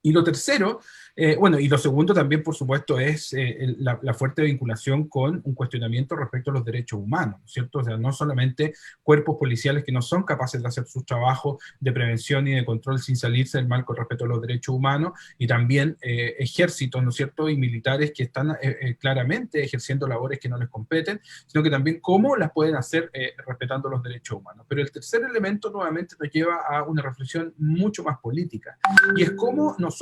Y lo tercero, y lo segundo también, por supuesto, es la fuerte vinculación con un cuestionamiento respecto a los derechos humanos, ¿cierto? O sea, no solamente cuerpos policiales que no son capaces de hacer su trabajo de prevención y de control sin salirse del marco respecto a los derechos humanos, y también ejércitos, ¿no es cierto?, y militares que están claramente ejerciendo labores que no les competen, sino que también cómo las pueden hacer respetando los derechos humanos. Pero el tercer elemento nuevamente nos lleva a una reflexión mucho más política, y es cómo nosotros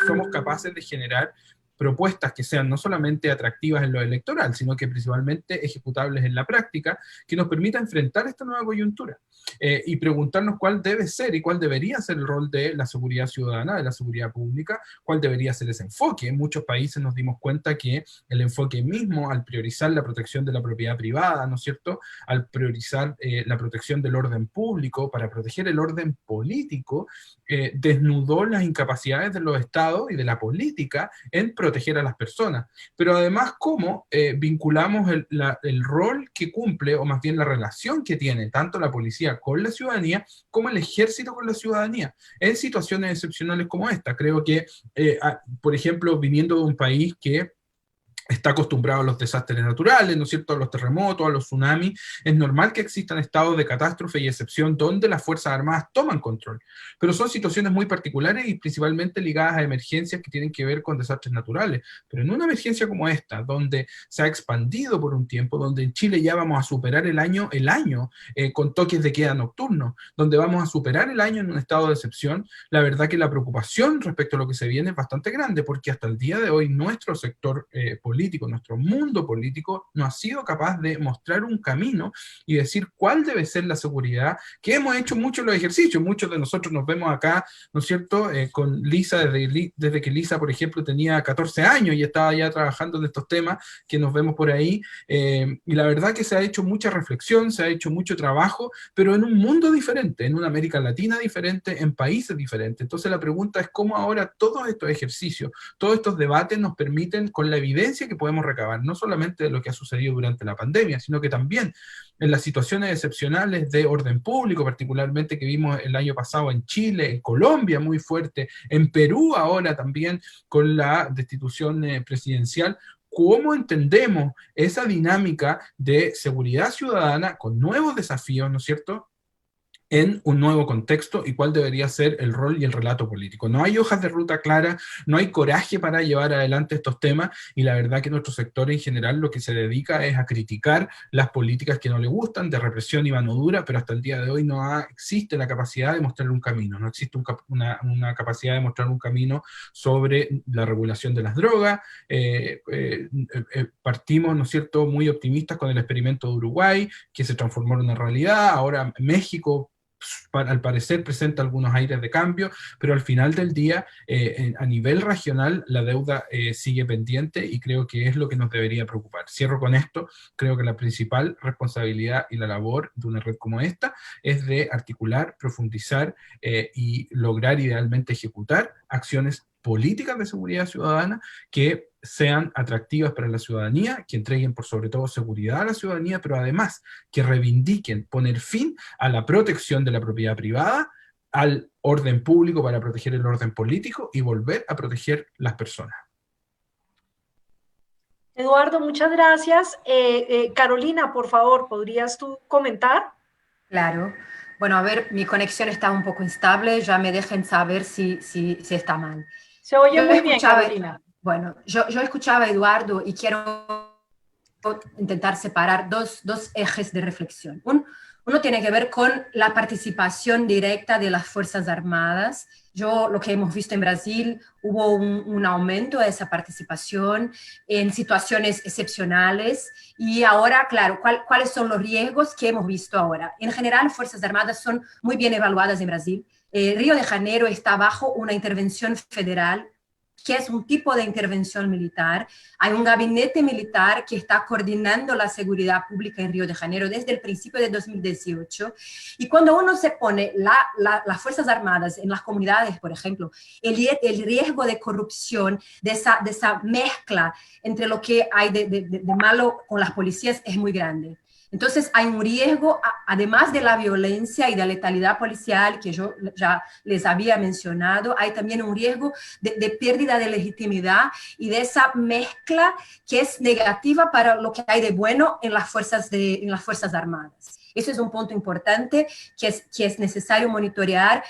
somos capaces de generar propuestas que sean no solamente atractivas en lo electoral, sino que principalmente ejecutables en la práctica, que nos permita enfrentar esta nueva coyuntura y preguntarnos cuál debe ser y cuál debería ser el rol de la seguridad ciudadana, de la seguridad pública, cuál debería ser ese enfoque. En muchos países nos dimos cuenta que el enfoque mismo, al priorizar la protección de la propiedad privada, ¿no es cierto?, al priorizar la protección del orden público para proteger el orden político, desnudó las incapacidades de los estados y de la política en proteger a las personas. Pero además, ¿cómo vinculamos el rol que cumple, o más bien la relación que tiene tanto la policía con la ciudadanía, como el ejército con la ciudadanía, en situaciones excepcionales como esta? Creo que, por ejemplo, viniendo de un país que está acostumbrado a los desastres naturales, ¿no es cierto?, a los terremotos, a los tsunamis. Es normal que existan estados de catástrofe y excepción donde las Fuerzas Armadas toman control, pero son situaciones muy particulares y principalmente ligadas a emergencias que tienen que ver con desastres naturales. Pero en una emergencia como esta, donde se ha expandido por un tiempo, donde en Chile ya vamos a superar el año con toques de queda nocturnos, donde vamos a superar el año en un estado de excepción, la verdad que la preocupación respecto a lo que se viene es bastante grande, porque hasta el día de hoy nuestro sector político, nuestro mundo político, no ha sido capaz de mostrar un camino y decir cuál debe ser la seguridad, que hemos hecho muchos los ejercicios, muchos de nosotros nos vemos acá, ¿no es cierto?, con Lisa, desde que Lisa, por ejemplo, tenía 14 años y estaba ya trabajando en estos temas, que nos vemos por ahí, y la verdad que se ha hecho mucha reflexión, se ha hecho mucho trabajo, pero en un mundo diferente, en una América Latina diferente, en países diferentes. Entonces la pregunta es cómo ahora todos estos ejercicios, todos estos debates nos permiten, con la evidencia que podemos recabar, no solamente de lo que ha sucedido durante la pandemia, sino que también en las situaciones excepcionales de orden público, particularmente que vimos el año pasado en Chile, en Colombia muy fuerte, en Perú ahora también con la destitución presidencial. ¿Cómo entendemos esa dinámica de seguridad ciudadana con nuevos desafíos, ¿no es cierto?, en un nuevo contexto, y cuál debería ser el rol y el relato político? No hay hojas de ruta claras, no hay coraje para llevar adelante estos temas, y la verdad que nuestro sector en general lo que se dedica es a criticar las políticas que no le gustan, de represión y mano dura, pero hasta el día de hoy no existe la capacidad de mostrar un camino, no existe una capacidad de mostrar un camino sobre la regulación de las drogas. Partimos, ¿no es cierto?, muy optimistas con el experimento de Uruguay, que se transformó en una realidad. Ahora México, al parecer, presenta algunos aires de cambio, pero al final del día, a nivel regional, la deuda sigue pendiente, y creo que es lo que nos debería preocupar. Cierro con esto. Creo que la principal responsabilidad y la labor de una red como esta es de articular, profundizar y lograr idealmente ejecutar acciones políticas de seguridad ciudadana que sean atractivas para la ciudadanía, que entreguen por sobre todo seguridad a la ciudadanía, pero además que reivindiquen poner fin a la protección de la propiedad privada, al orden público para proteger el orden político y volver a proteger las personas. Eduardo, muchas gracias. Carolina, por favor, ¿podrías tú comentar? Claro. Bueno, a ver, mi conexión está un poco instable, ya me dejen saber si está mal. Se oye muy bien, Carolina. Bueno, yo escuchaba a Eduardo y quiero intentar separar dos ejes de reflexión. Uno tiene que ver con la participación directa de las Fuerzas Armadas. Lo que hemos visto en Brasil, hubo un aumento de esa participación en situaciones excepcionales, y ahora, claro, ¿cuáles son los riesgos que hemos visto ahora? En general, Fuerzas Armadas son muy bien evaluadas en Brasil. Río de Janeiro está bajo una intervención federal, que es un tipo de intervención militar. Hay un gabinete militar que está coordinando la seguridad pública en Río de Janeiro desde el principio de 2018. Y cuando uno se pone las Fuerzas Armadas en las comunidades, por ejemplo, el riesgo de corrupción, de esa mezcla entre lo que hay de malo con las policías es muy grande. Entonces hay un riesgo, además de la violencia y de la letalidad policial que yo ya les había mencionado, hay también un riesgo de pérdida de legitimidad y de esa mezcla que es negativa para lo que hay de bueno en las Fuerzas Armadas. Eso es un punto importante que es necesario monitorear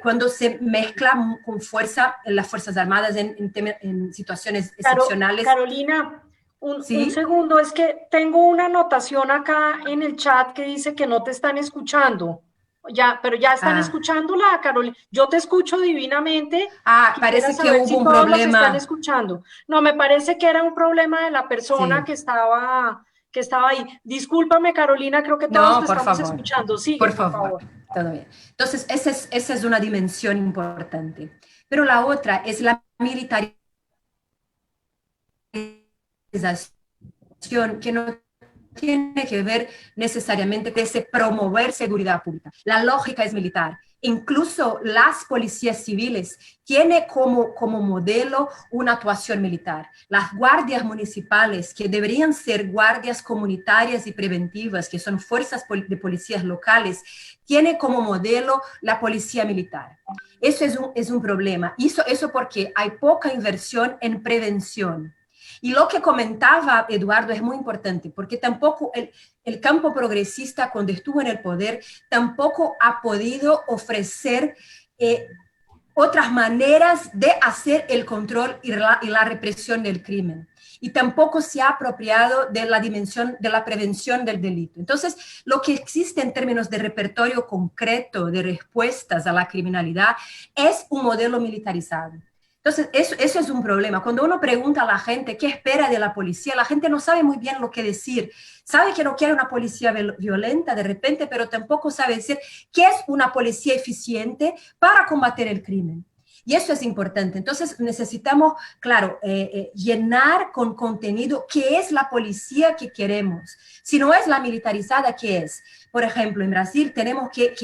cuando se mezcla con fuerza en las Fuerzas Armadas en situaciones excepcionales. Carolina, un segundo, es que tengo una anotación acá en el chat que dice que no te están escuchando. Pero ya están escuchándola, Carolina. Yo te escucho divinamente. Parece que hubo un problema. Los están escuchando. No, me parece que era un problema de la persona que estaba ahí. Discúlpame, Carolina, creo que todos te estamos escuchando. Sigue, por favor. Todo bien. Entonces, esa es una dimensión importante. Pero la otra es la militarización, que no tiene que ver necesariamente con ese promover seguridad pública. La lógica es militar. Incluso las policías civiles tienen como modelo una actuación militar. Las guardias municipales, que deberían ser guardias comunitarias y preventivas, que son fuerzas de policías locales, tienen como modelo la policía militar. Eso es un problema. Eso porque hay poca inversión en prevención. Y lo que comentaba Eduardo es muy importante, porque tampoco el campo progresista, cuando estuvo en el poder, tampoco ha podido ofrecer otras maneras de hacer el control y la represión del crimen. Y tampoco se ha apropiado de la dimensión de la prevención del delito. Entonces, lo que existe en términos de repertorio concreto de respuestas a la criminalidad es un modelo militarizado. Entonces, eso es un problema. Cuando uno pregunta a la gente qué espera de la policía, la gente no sabe muy bien lo que decir. Sabe que no quiere una policía violenta de repente, pero tampoco sabe decir qué es una policía eficiente para combatir el crimen. Y eso es importante. Entonces necesitamos, claro, llenar con contenido qué es la policía que queremos. Si no es la militarizada, ¿qué es? Por ejemplo, en Brasil tenemos que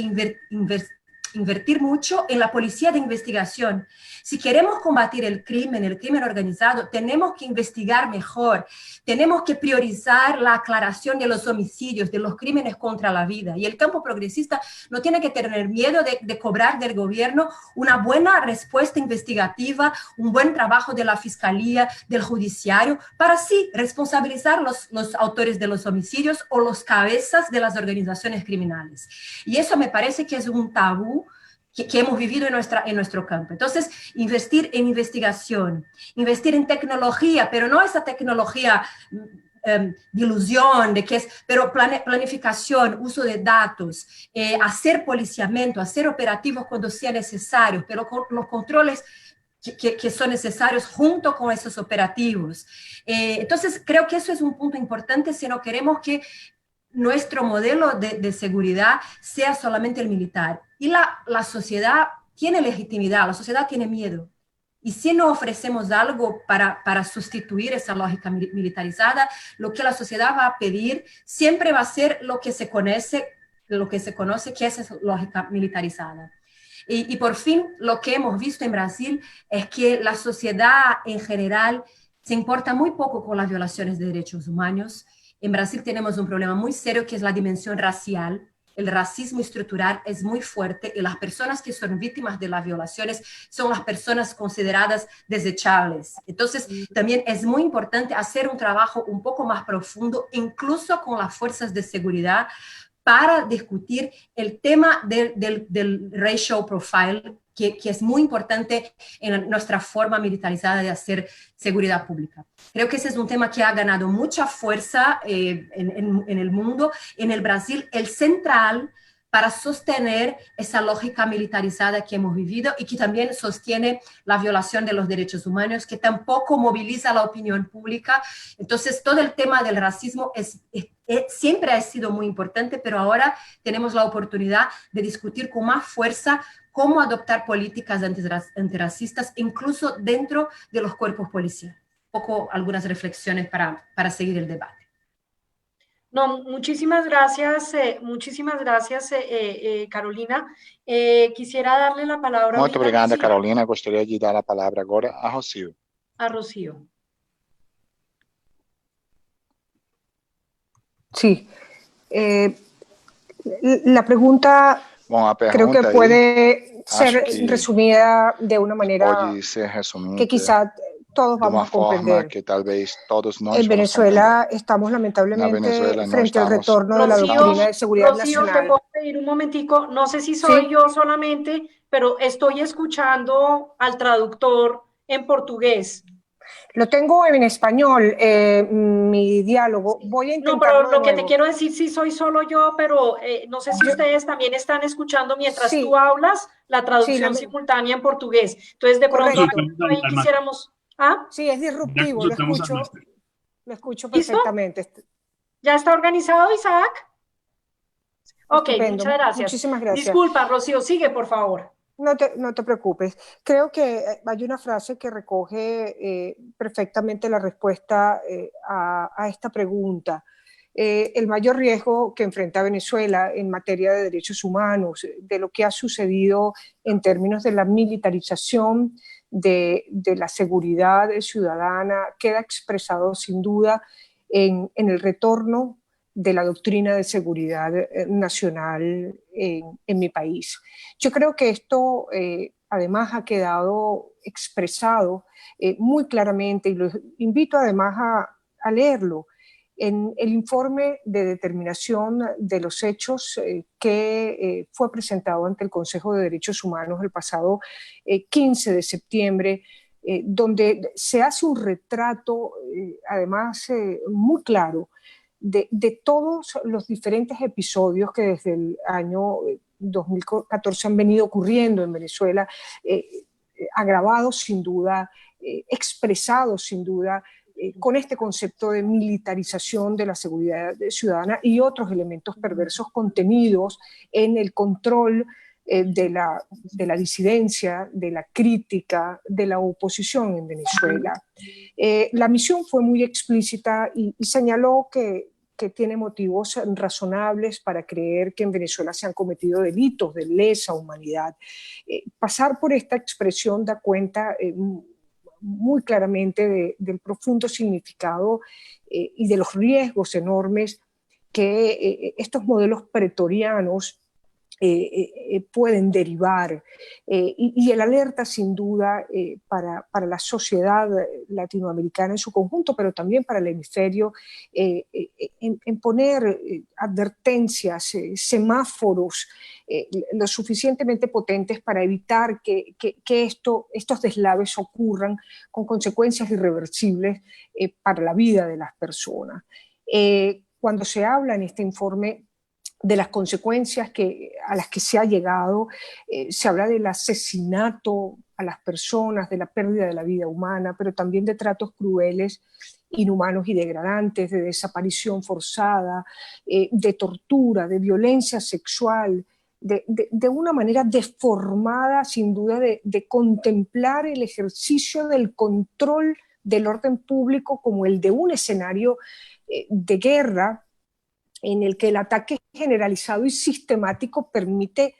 invertir mucho en la policía de investigación. Si queremos combatir el crimen organizado, tenemos que investigar mejor, tenemos que priorizar la aclaración de los homicidios, de los crímenes contra la vida. Y el campo progresista no tiene que tener miedo de cobrar del gobierno una buena respuesta investigativa, un buen trabajo de la fiscalía, del judiciario, para así responsabilizar los autores de los homicidios o los cabezas de las organizaciones criminales. Y eso me parece que es un tabú que hemos vivido en nuestro campo. Entonces, investir en investigación, investir en tecnología, pero no esa tecnología de ilusión, pero planificación, uso de datos, hacer policiamiento, hacer operativos cuando sea necesario, pero con los controles que son necesarios junto con esos operativos. Entonces, creo que eso es un punto importante si no queremos que nuestro modelo de seguridad sea solamente el militar. Y la sociedad tiene legitimidad, la sociedad tiene miedo. Y si no ofrecemos algo para sustituir esa lógica militarizada, lo que la sociedad va a pedir siempre va a ser lo que se conoce que es esa lógica militarizada. Y por fin, lo que hemos visto en Brasil es que la sociedad en general se importa muy poco con las violaciones de derechos humanos. En Brasil tenemos un problema muy serio que es la dimensión racial. El racismo estructural es muy fuerte y las personas que son víctimas de las violaciones son las personas consideradas desechables. Entonces, también es muy importante hacer un trabajo un poco más profundo, incluso con las fuerzas de seguridad, para discutir el tema del racial profile, que es muy importante en nuestra forma militarizada de hacer seguridad pública. Creo que ese es un tema que ha ganado mucha fuerza en el mundo. En el Brasil, el central para sostener esa lógica militarizada que hemos vivido y que también sostiene la violación de los derechos humanos, que tampoco moviliza la opinión pública. Entonces, todo el tema del racismo siempre ha sido muy importante, pero ahora tenemos la oportunidad de discutir con más fuerza cómo adoptar políticas antirracistas, incluso dentro de los cuerpos policiales. Un poco algunas reflexiones para seguir el debate. No, muchísimas gracias, Carolina. Quisiera darle la palabra. Muito obrigada, Carolina. Gostaria de dar a palavra agora a Rocío. A Rocío. Sí. La pregunta, creo que puede ser resumida de una manera que quizá todos vamos a comprender. Que tal vez todos nós en Venezuela estamos lamentablemente frente al retorno de la doctrina de seguridad nacional. Te puedo pedir un momentico, no sé si soy yo solamente, pero estoy escuchando al traductor en portugués. Lo tengo en español, mi diálogo. Voy a intentarlo. No, pero lo que te quiero decir, sí soy solo yo, pero no sé si ustedes también están escuchando mientras tú hablas la traducción simultánea en portugués. Entonces, de pronto, ahí quisiéramos... ¿Ah? Sí, es disruptivo, lo escucho perfectamente. ¿Listo? ¿Ya está organizado, Isaac? Ok, estupendo. Muchas gracias. Muchísimas gracias. Disculpa, Rocío, sigue, por favor. No te preocupes. Creo que hay una frase que recoge perfectamente la respuesta a esta pregunta. El mayor riesgo que enfrenta Venezuela en materia de derechos humanos, de lo que ha sucedido en términos de la militarización de la seguridad ciudadana, queda expresado sin duda en el retorno de la doctrina de seguridad nacional en mi país. Yo creo que esto además ha quedado expresado muy claramente, y los invito además a leerlo, en el informe de determinación de los hechos que fue presentado ante el Consejo de Derechos Humanos el pasado 15 de septiembre, donde se hace un retrato, además muy claro, de todos los diferentes episodios que desde el año 2014 han venido ocurriendo en Venezuela, agravados sin duda, expresados sin duda, con este concepto de militarización de la seguridad ciudadana y otros elementos perversos contenidos en el control de la disidencia, de la crítica, de la oposición en Venezuela. La misión fue muy explícita y señaló que tiene motivos razonables para creer que en Venezuela se han cometido delitos de lesa humanidad. Pasar por esta expresión da cuenta muy claramente del profundo significado y de los riesgos enormes que estos modelos pretorianos pueden derivar, y el alerta sin duda para la sociedad latinoamericana en su conjunto, pero también para el hemisferio, en poner advertencias, semáforos lo suficientemente potentes para evitar que estos deslaves ocurran con consecuencias irreversibles para la vida de las personas. Cuando se habla en este informe de las consecuencias a las que se ha llegado, se habla del asesinato a las personas, de la pérdida de la vida humana, pero también de tratos crueles, inhumanos y degradantes, de desaparición forzada, de tortura, de violencia sexual, de una manera deformada, sin duda, de contemplar el ejercicio del control del orden público como el de un escenario de guerra, en el que el ataque generalizado y sistemático permite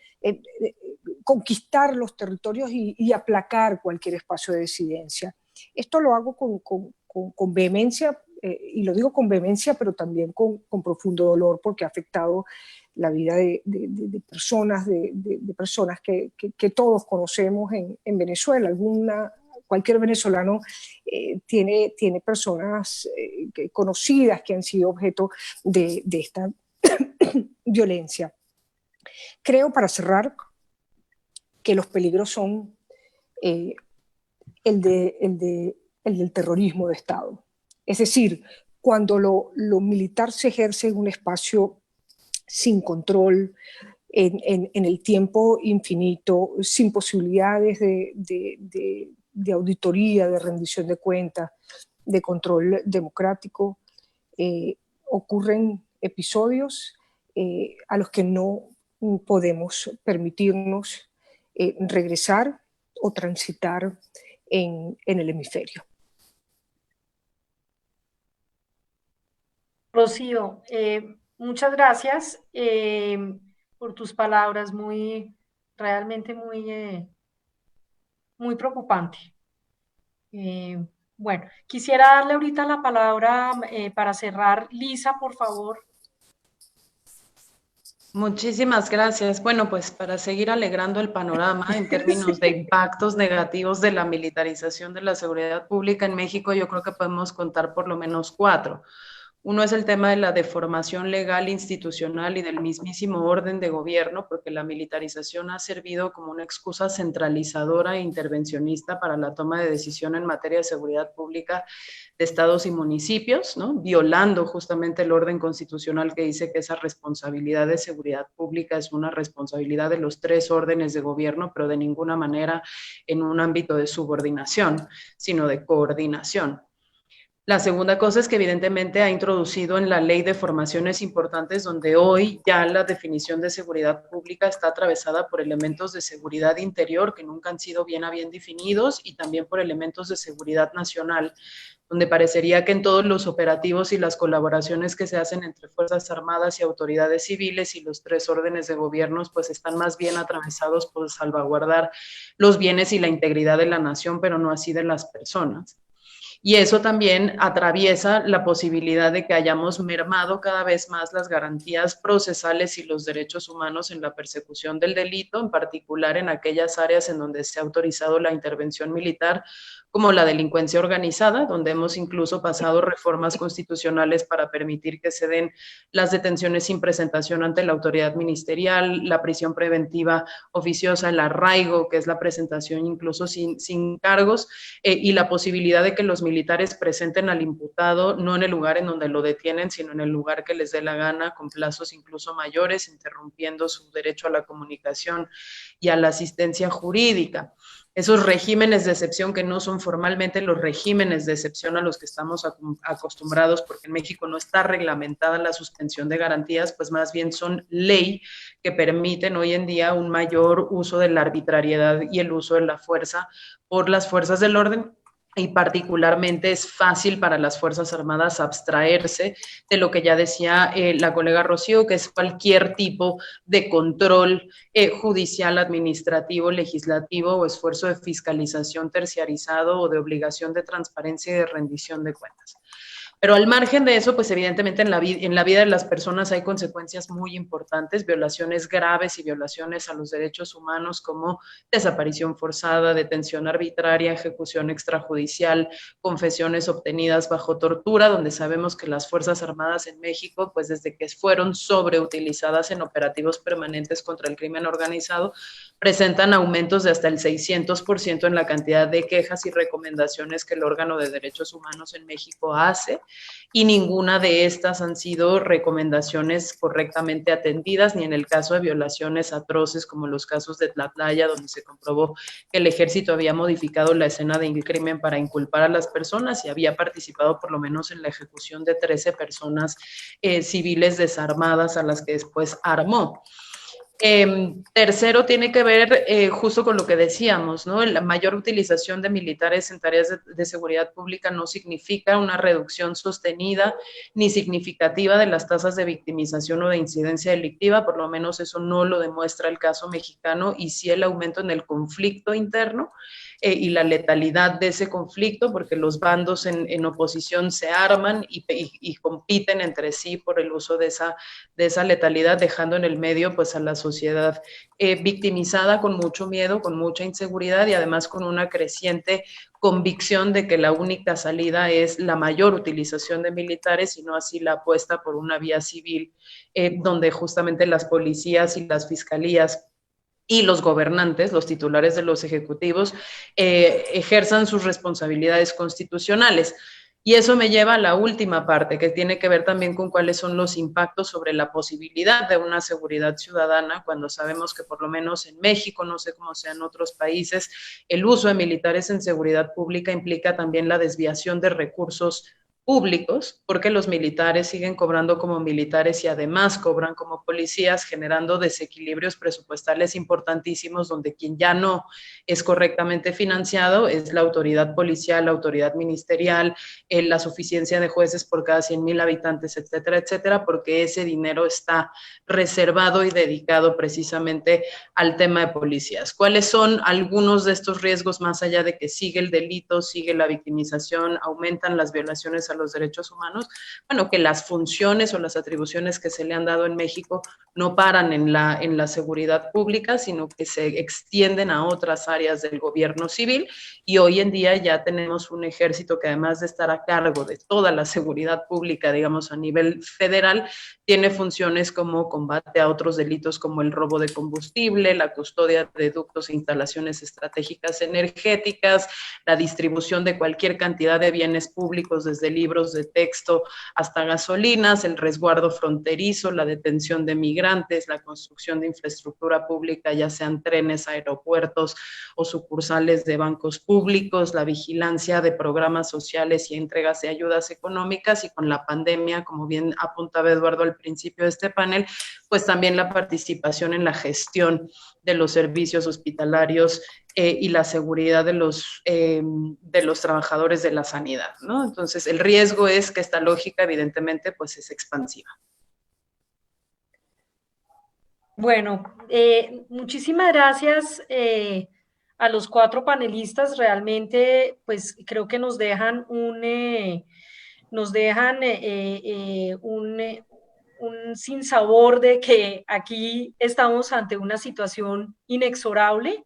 conquistar los territorios y aplacar cualquier espacio de disidencia. Esto lo hago con vehemencia, y lo digo con vehemencia, pero también con profundo dolor, porque ha afectado la vida de personas, de personas que todos conocemos en Venezuela. Cualquier venezolano tiene personas conocidas que han sido objeto de esta violencia. Creo, para cerrar, que los peligros son el del terrorismo de Estado. Es decir, cuando lo militar se ejerce en un espacio sin control, en el tiempo infinito, sin posibilidades de auditoría, de rendición de cuentas, de control democrático, ocurren episodios a los que no podemos permitirnos regresar o transitar en el hemisferio. Rocío, muchas gracias por tus palabras, realmente muy preocupante. Bueno, quisiera darle ahorita la palabra para cerrar. Lisa, por favor. Muchísimas gracias. Bueno, pues para seguir alegrando el panorama en términos de impactos negativos de la militarización de la seguridad pública en México, yo creo que podemos contar por lo menos 4. Uno es el tema de la deformación legal, institucional y del mismísimo orden de gobierno, porque la militarización ha servido como una excusa centralizadora e intervencionista para la toma de decisión en materia de seguridad pública de estados y municipios, ¿no? Violando justamente el orden constitucional que dice que esa responsabilidad de seguridad pública es una responsabilidad de los 3 órdenes de gobierno, pero de ninguna manera en un ámbito de subordinación, sino de coordinación. La segunda cosa es que evidentemente ha introducido en la ley de formaciones importantes donde hoy ya la definición de seguridad pública está atravesada por elementos de seguridad interior que nunca han sido bien definidos y también por elementos de seguridad nacional, donde parecería que en todos los operativos y las colaboraciones que se hacen entre Fuerzas Armadas y autoridades civiles y los 3 órdenes de gobiernos pues están más bien atravesados por salvaguardar los bienes y la integridad de la nación, pero no así de las personas. y eso también atraviesa la posibilidad de que hayamos mermado cada vez más las garantías procesales y los derechos humanos en la persecución del delito, en particular en aquellas áreas en donde se ha autorizado la intervención militar, como la delincuencia organizada, donde hemos incluso pasado reformas constitucionales para permitir que se den las detenciones sin presentación ante la autoridad ministerial, la prisión preventiva oficiosa, el arraigo, que es la presentación incluso sin cargos, y la posibilidad de que los militares presenten al imputado no en el lugar en donde lo detienen, sino en el lugar que les dé la gana, con plazos incluso mayores, interrumpiendo su derecho a la comunicación y a la asistencia jurídica. Esos regímenes de excepción que no son formalmente los regímenes de excepción a los que estamos acostumbrados, porque en México no está reglamentada la suspensión de garantías, pues más bien son ley que permiten hoy en día un mayor uso de la arbitrariedad y el uso de la fuerza por las fuerzas del orden. Y particularmente es fácil para las Fuerzas Armadas abstraerse de lo que ya decía la colega Rocío, que es cualquier tipo de control judicial, administrativo, legislativo o esfuerzo de fiscalización terciarizado o de obligación de transparencia y de rendición de cuentas. Pero al margen de eso, pues evidentemente en la vida de las personas hay consecuencias muy importantes, violaciones graves y violaciones a los derechos humanos como desaparición forzada, detención arbitraria, ejecución extrajudicial, confesiones obtenidas bajo tortura, donde sabemos que las Fuerzas Armadas en México, pues desde que fueron sobreutilizadas en operativos permanentes contra el crimen organizado, presentan aumentos de hasta el 600% en la cantidad de quejas y recomendaciones que el órgano de derechos humanos en México hace, y ninguna de estas han sido recomendaciones correctamente atendidas, ni en el caso de violaciones atroces como los casos de Tlatlaya, donde se comprobó que el ejército había modificado la escena del crimen para inculpar a las personas y había participado por lo menos en la ejecución de 13 personas civiles desarmadas a las que después armó. Tercero, tiene que ver justo con lo que decíamos, ¿no? La mayor utilización de militares en tareas de seguridad pública no significa una reducción sostenida ni significativa de las tasas de victimización o de incidencia delictiva, por lo menos eso no lo demuestra el caso mexicano, y sí el aumento en el conflicto interno y la letalidad de ese conflicto, porque los bandos en oposición se arman y compiten entre sí por el uso de esa letalidad, dejando en el medio pues a la sociedad victimizada, con mucho miedo, con mucha inseguridad y además con una creciente convicción de que la única salida es la mayor utilización de militares y no así la apuesta por una vía civil donde justamente las policías y las fiscalías y los gobernantes, los titulares de los ejecutivos, ejerzan sus responsabilidades constitucionales. Y eso me lleva a la última parte, que tiene que ver también con cuáles son los impactos sobre la posibilidad de una seguridad ciudadana, cuando sabemos que por lo menos en México, no sé cómo sea en otros países, el uso de militares en seguridad pública implica también la desviación de recursos públicos, porque los militares siguen cobrando como militares y además cobran como policías, generando desequilibrios presupuestales importantísimos, donde quien ya no es correctamente financiado es la autoridad policial, la autoridad ministerial, la suficiencia de jueces por cada 100,000 habitantes, etcétera, etcétera, porque ese dinero está reservado y dedicado precisamente al tema de policías. ¿Cuáles son algunos de estos riesgos más allá de que sigue el delito, sigue la victimización, aumentan las violaciones a los derechos humanos? Bueno, que las funciones o las atribuciones que se le han dado en México no paran en la seguridad pública, sino que se extienden a otras áreas del gobierno civil, y hoy en día ya tenemos un ejército que además de estar a cargo de toda la seguridad pública, digamos a nivel federal, tiene funciones como combate a otros delitos como el robo de combustible, la custodia de ductos e instalaciones estratégicas energéticas, la distribución de cualquier cantidad de bienes públicos, desde libros de texto hasta gasolinas, el resguardo fronterizo, la detención de migrantes, la construcción de infraestructura pública, ya sean trenes, aeropuertos o sucursales de bancos públicos, la vigilancia de programas sociales y entregas de ayudas económicas, y con la pandemia, como bien apuntaba Eduardo al principio de este panel, pues también la participación en la gestión de los servicios hospitalarios y la seguridad de los trabajadores de la sanidad, ¿no? Entonces, el riesgo es que esta lógica, evidentemente, pues es expansiva. Bueno, muchísimas gracias a los 4 panelistas. Realmente, pues creo que nos dejan un sinsabor de que aquí estamos ante una situación inexorable.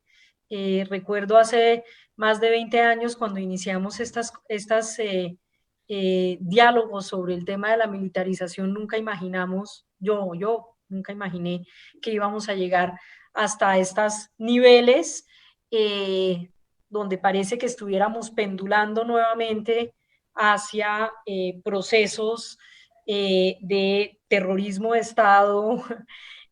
Recuerdo hace más de 20 años cuando iniciamos estas diálogos sobre el tema de la militarización, nunca imaginamos, yo nunca imaginé que íbamos a llegar hasta estos niveles, donde parece que estuviéramos pendulando nuevamente hacia procesos de terrorismo de Estado,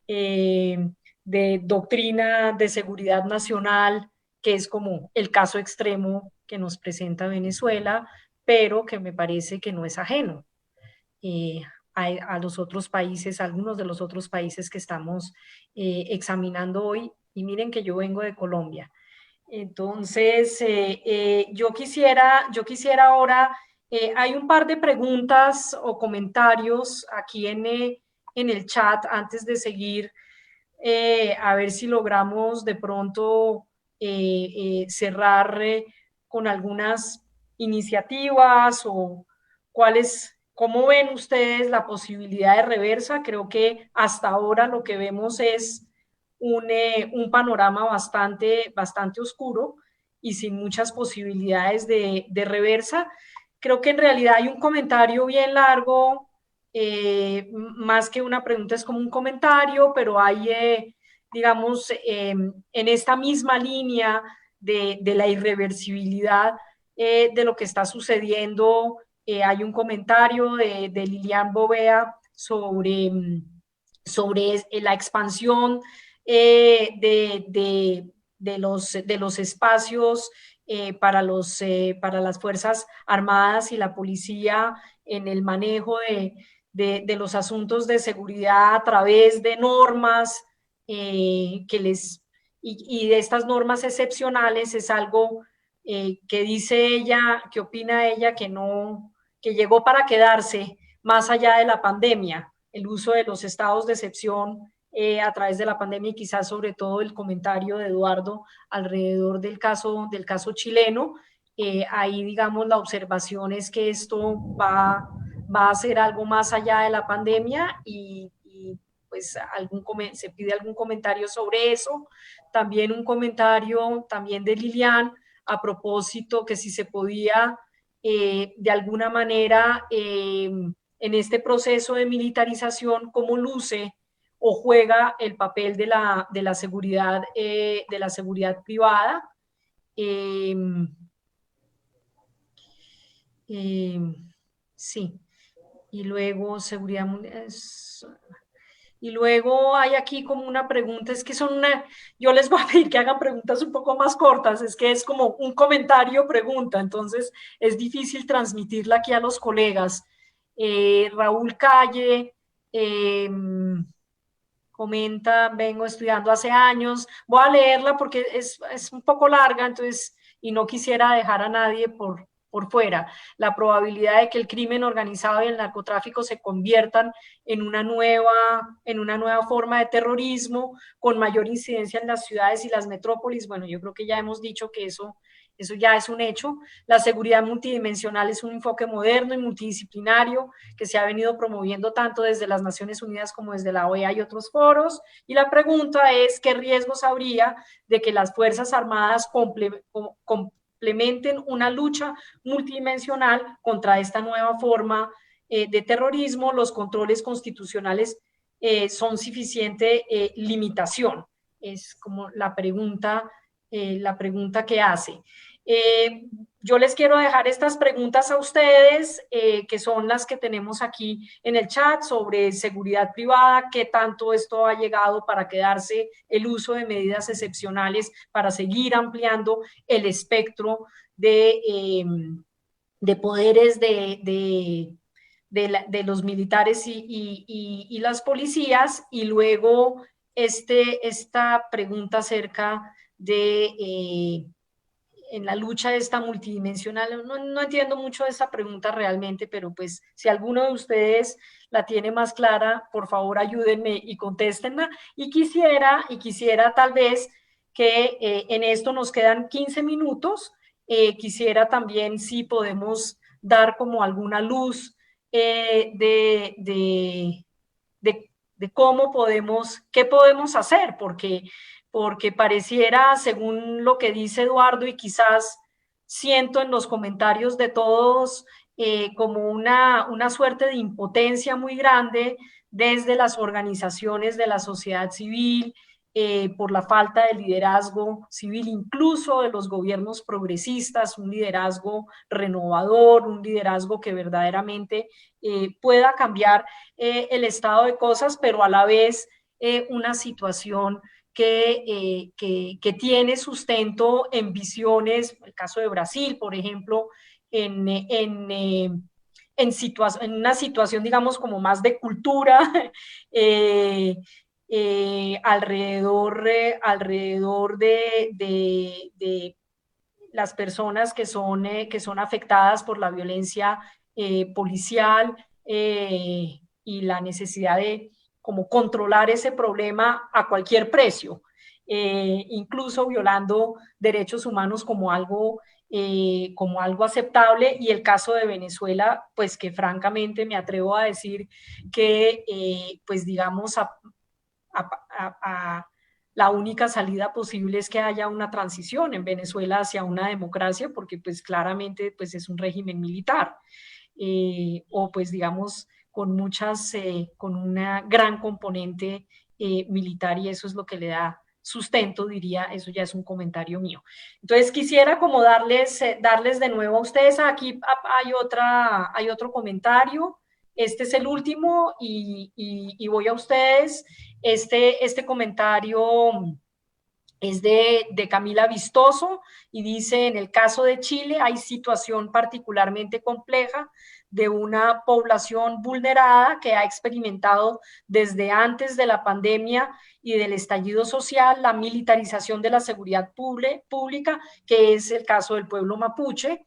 de doctrina de seguridad nacional, que es como el caso extremo que nos presenta Venezuela, pero que me parece que no es ajeno a los otros países, a algunos de los otros países que estamos examinando hoy. Y miren que yo vengo de Colombia. Entonces, yo quisiera ahora, hay un par de preguntas o comentarios aquí en el chat antes de seguir, a ver si logramos de pronto cerrar con algunas iniciativas o cómo ven ustedes la posibilidad de reversa. Creo que hasta ahora lo que vemos es un panorama bastante oscuro y sin muchas posibilidades de reversa. Creo que en realidad hay un comentario bien largo, más que una pregunta, es como un comentario, pero hay, digamos, en esta misma línea de la irreversibilidad de lo que está sucediendo. Hay un comentario de Lilian Bovea sobre la expansión de los espacios para las Fuerzas Armadas y la policía en el manejo de los asuntos de seguridad a través de normas y de estas normas excepcionales. Es algo que dice ella, que opina ella, que llegó para quedarse más allá de la pandemia, el uso de los estados de excepción a través de la pandemia, y quizás sobre todo el comentario de Eduardo alrededor del caso chileno. Ahí, digamos, la observación es que esto va a ser algo más allá de la pandemia y pues se pide algún comentario sobre eso. También un comentario también de Lilian a propósito que si se podía de alguna manera en este proceso de militarización, cómo luce o juega el papel de la seguridad privada. Sí. Y luego seguridad mundial. Y luego hay aquí como una pregunta, es que yo les voy a pedir que hagan preguntas un poco más cortas, es que es como un comentario pregunta, entonces es difícil transmitirla aquí a los colegas. Raúl Calle comenta: vengo estudiando hace años. Voy a leerla porque es un poco larga, entonces, y no quisiera dejar a nadie por fuera. La probabilidad de que el crimen organizado y el narcotráfico se conviertan en una nueva forma de terrorismo con mayor incidencia en las ciudades y las metrópolis. Bueno, yo creo que ya hemos dicho que eso ya es un hecho. La seguridad multidimensional es un enfoque moderno y multidisciplinario que se ha venido promoviendo tanto desde las Naciones Unidas como desde la OEA y otros foros. Y la pregunta es: ¿qué riesgos habría de que las Fuerzas Armadas complementen una lucha multidimensional contra esta nueva forma de terrorismo? Los controles constitucionales son suficiente limitación. Es como la pregunta que hace. Yo les quiero dejar estas preguntas a ustedes, que son las que tenemos aquí en el chat, sobre seguridad privada, qué tanto esto ha llegado para quedarse, el uso de medidas excepcionales para seguir ampliando el espectro de poderes de los militares y las policías. Y luego esta pregunta acerca de en la lucha esta multidimensional. No entiendo mucho de esta pregunta realmente, pero pues si alguno de ustedes la tiene más clara, por favor ayúdenme y contéstenla. Y quisiera tal vez que en esto nos quedan 15 minutos. Quisiera también si podemos dar como alguna luz de cómo podemos, qué podemos hacer, porque pareciera, según lo que dice Eduardo, y quizás siento en los comentarios de todos, como una suerte de impotencia muy grande desde las organizaciones de la sociedad civil, por la falta de liderazgo civil, incluso de los gobiernos progresistas, un liderazgo renovador, un liderazgo que verdaderamente pueda cambiar el estado de cosas, pero a la vez una situación que tiene sustento en visiones, el caso de Brasil, por ejemplo, en una situación, digamos, como más de cultura, alrededor de las personas que son afectadas por la violencia policial, y la necesidad de como controlar ese problema a cualquier precio, incluso violando derechos humanos como algo aceptable, y el caso de Venezuela, pues que francamente me atrevo a decir que, pues digamos, la única salida posible es que haya una transición en Venezuela hacia una democracia, porque pues claramente pues es un régimen militar, o pues digamos con una gran componente militar, y eso es lo que le da sustento, diría, eso ya es un comentario mío. Entonces quisiera como darles de nuevo a ustedes, aquí hay otro comentario, este es el último, y voy a ustedes. Este comentario es de Camila Vistoso, y dice: en el caso de Chile hay situación particularmente compleja de una población vulnerada que ha experimentado desde antes de la pandemia y del estallido social la militarización de la seguridad pública, que es el caso del pueblo mapuche.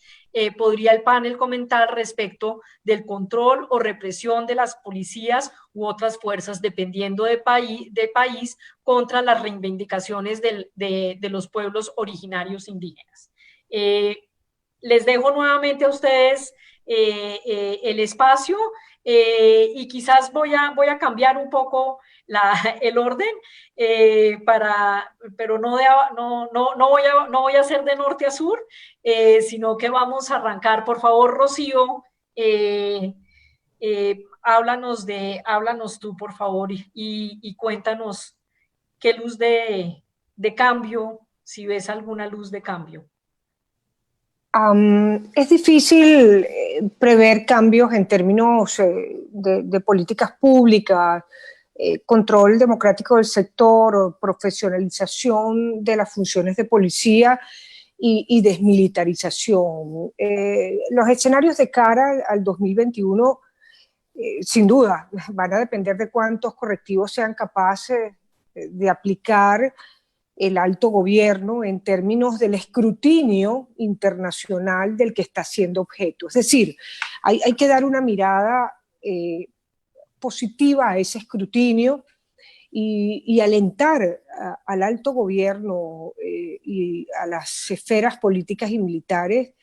¿Podría el panel comentar respecto del control o represión de las policías u otras fuerzas, dependiendo de país, contra las reivindicaciones de los pueblos originarios indígenas? Les dejo nuevamente a ustedes el espacio, y quizás voy a cambiar un poco el orden, pero no voy a hacer de norte a sur, sino que vamos a arrancar. Por favor, Rocío, háblanos tú, por favor, y cuéntanos qué luz de cambio, si ves alguna luz de cambio. Es difícil prever cambios en términos de políticas públicas, control democrático del sector, profesionalización de las funciones de policía y desmilitarización. Los escenarios de cara al 2021, sin duda, van a depender de cuántos correctivos sean capaces de aplicar el alto gobierno en términos del escrutinio internacional del que está siendo objeto. Es decir, hay que dar una mirada positiva a ese escrutinio y alentar al alto gobierno y a las esferas políticas y militares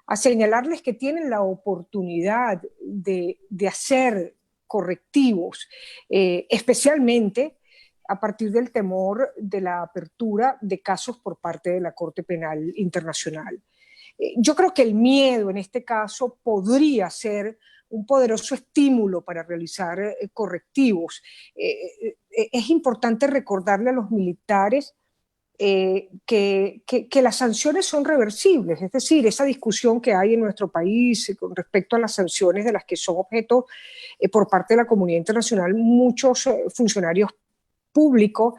a señalarles que tienen la oportunidad de hacer correctivos, especialmente a partir del temor de la apertura de casos por parte de la Corte Penal Internacional. Yo creo que el miedo en este caso podría ser un poderoso estímulo para realizar correctivos. Es importante recordarle a los militares que las sanciones son reversibles, es decir, esa discusión que hay en nuestro país con respecto a las sanciones de las que son objeto por parte de la comunidad internacional muchos funcionarios público,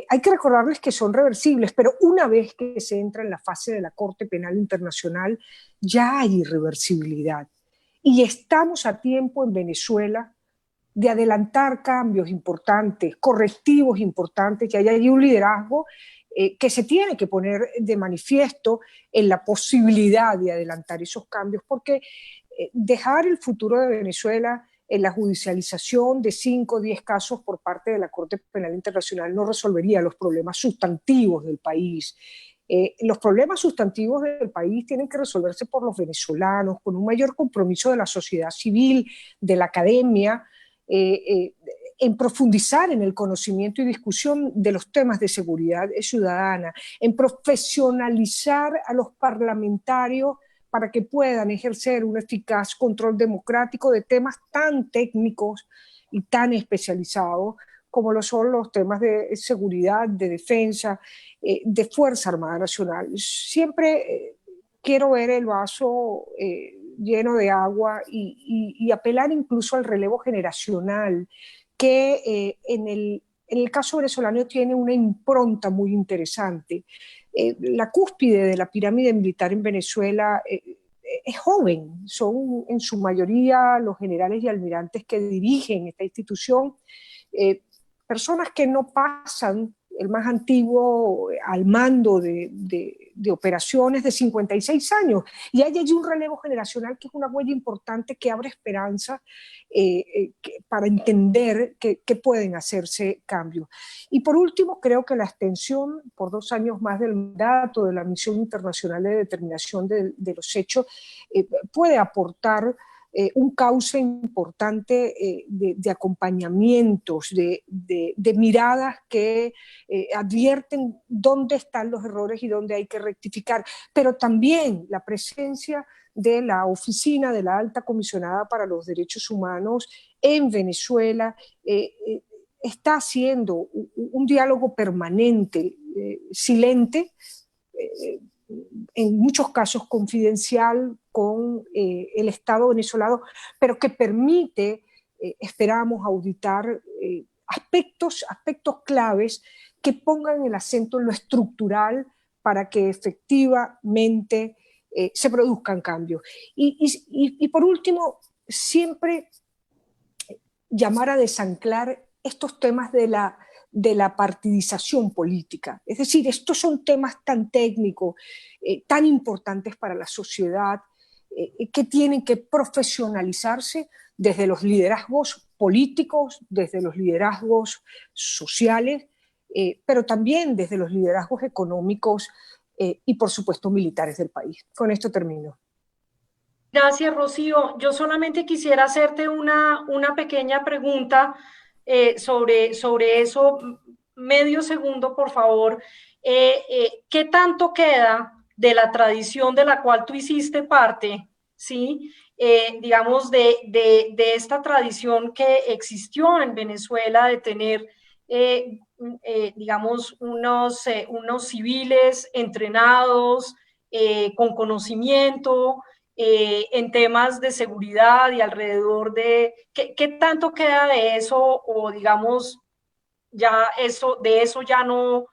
hay que recordarles que son reversibles, pero una vez que se entra en la fase de la Corte Penal Internacional, ya hay irreversibilidad. Y estamos a tiempo en Venezuela de adelantar cambios importantes, correctivos importantes, que haya ahí un liderazgo que se tiene que poner de manifiesto en la posibilidad de adelantar esos cambios, porque dejar el futuro de Venezuela la judicialización de 5 o 10 casos por parte de la Corte Penal Internacional no resolvería los problemas sustantivos del país. Los problemas sustantivos del país tienen que resolverse por los venezolanos, con un mayor compromiso de la sociedad civil, de la academia, en profundizar en el conocimiento y discusión de los temas de seguridad ciudadana, en profesionalizar a los parlamentarios para que puedan ejercer un eficaz control democrático de temas tan técnicos y tan especializados como lo son los temas de seguridad, de defensa, de Fuerza Armada Nacional. Siempre quiero ver el vaso lleno de agua y apelar incluso al relevo generacional, que en el caso venezolano tiene una impronta muy interesante. La cúspide de la pirámide militar en Venezuela es joven, son en su mayoría los generales y almirantes que dirigen esta institución, personas que no pasan el más antiguo al mando de operaciones de 56 años. Y hay allí un relevo generacional que es una huella importante que abre esperanza para entender que pueden hacerse cambios. Y por último, creo que la extensión por 2 años más del mandato de la Misión Internacional de Determinación de los Hechos puede aportar un cauce importante de acompañamientos, de miradas que advierten dónde están los errores y dónde hay que rectificar, pero también la presencia de la Oficina de la Alta Comisionada para los Derechos Humanos en Venezuela está haciendo un diálogo permanente, silente, en muchos casos confidencial con el Estado venezolano, pero que permite, esperamos, auditar aspectos claves que pongan el acento en lo estructural para que efectivamente se produzcan cambios. Y por último, siempre llamar a desanclar estos temas de la partidización política. Es decir, estos son temas tan técnicos, tan importantes para la sociedad, que tienen que profesionalizarse desde los liderazgos políticos, desde los liderazgos sociales, pero también desde los liderazgos económicos y, por supuesto, militares del país. Con esto termino. Gracias, Rocío. Yo solamente quisiera hacerte una pequeña pregunta sobre eso. Medio segundo, por favor. ¿Qué tanto queda de la tradición de la cual tú hiciste parte, ¿sí? Digamos, de esta tradición que existió en Venezuela de tener, digamos, unos civiles entrenados, con conocimiento, en temas de seguridad y alrededor de, ¿qué tanto queda de eso? O digamos, ya de eso ya no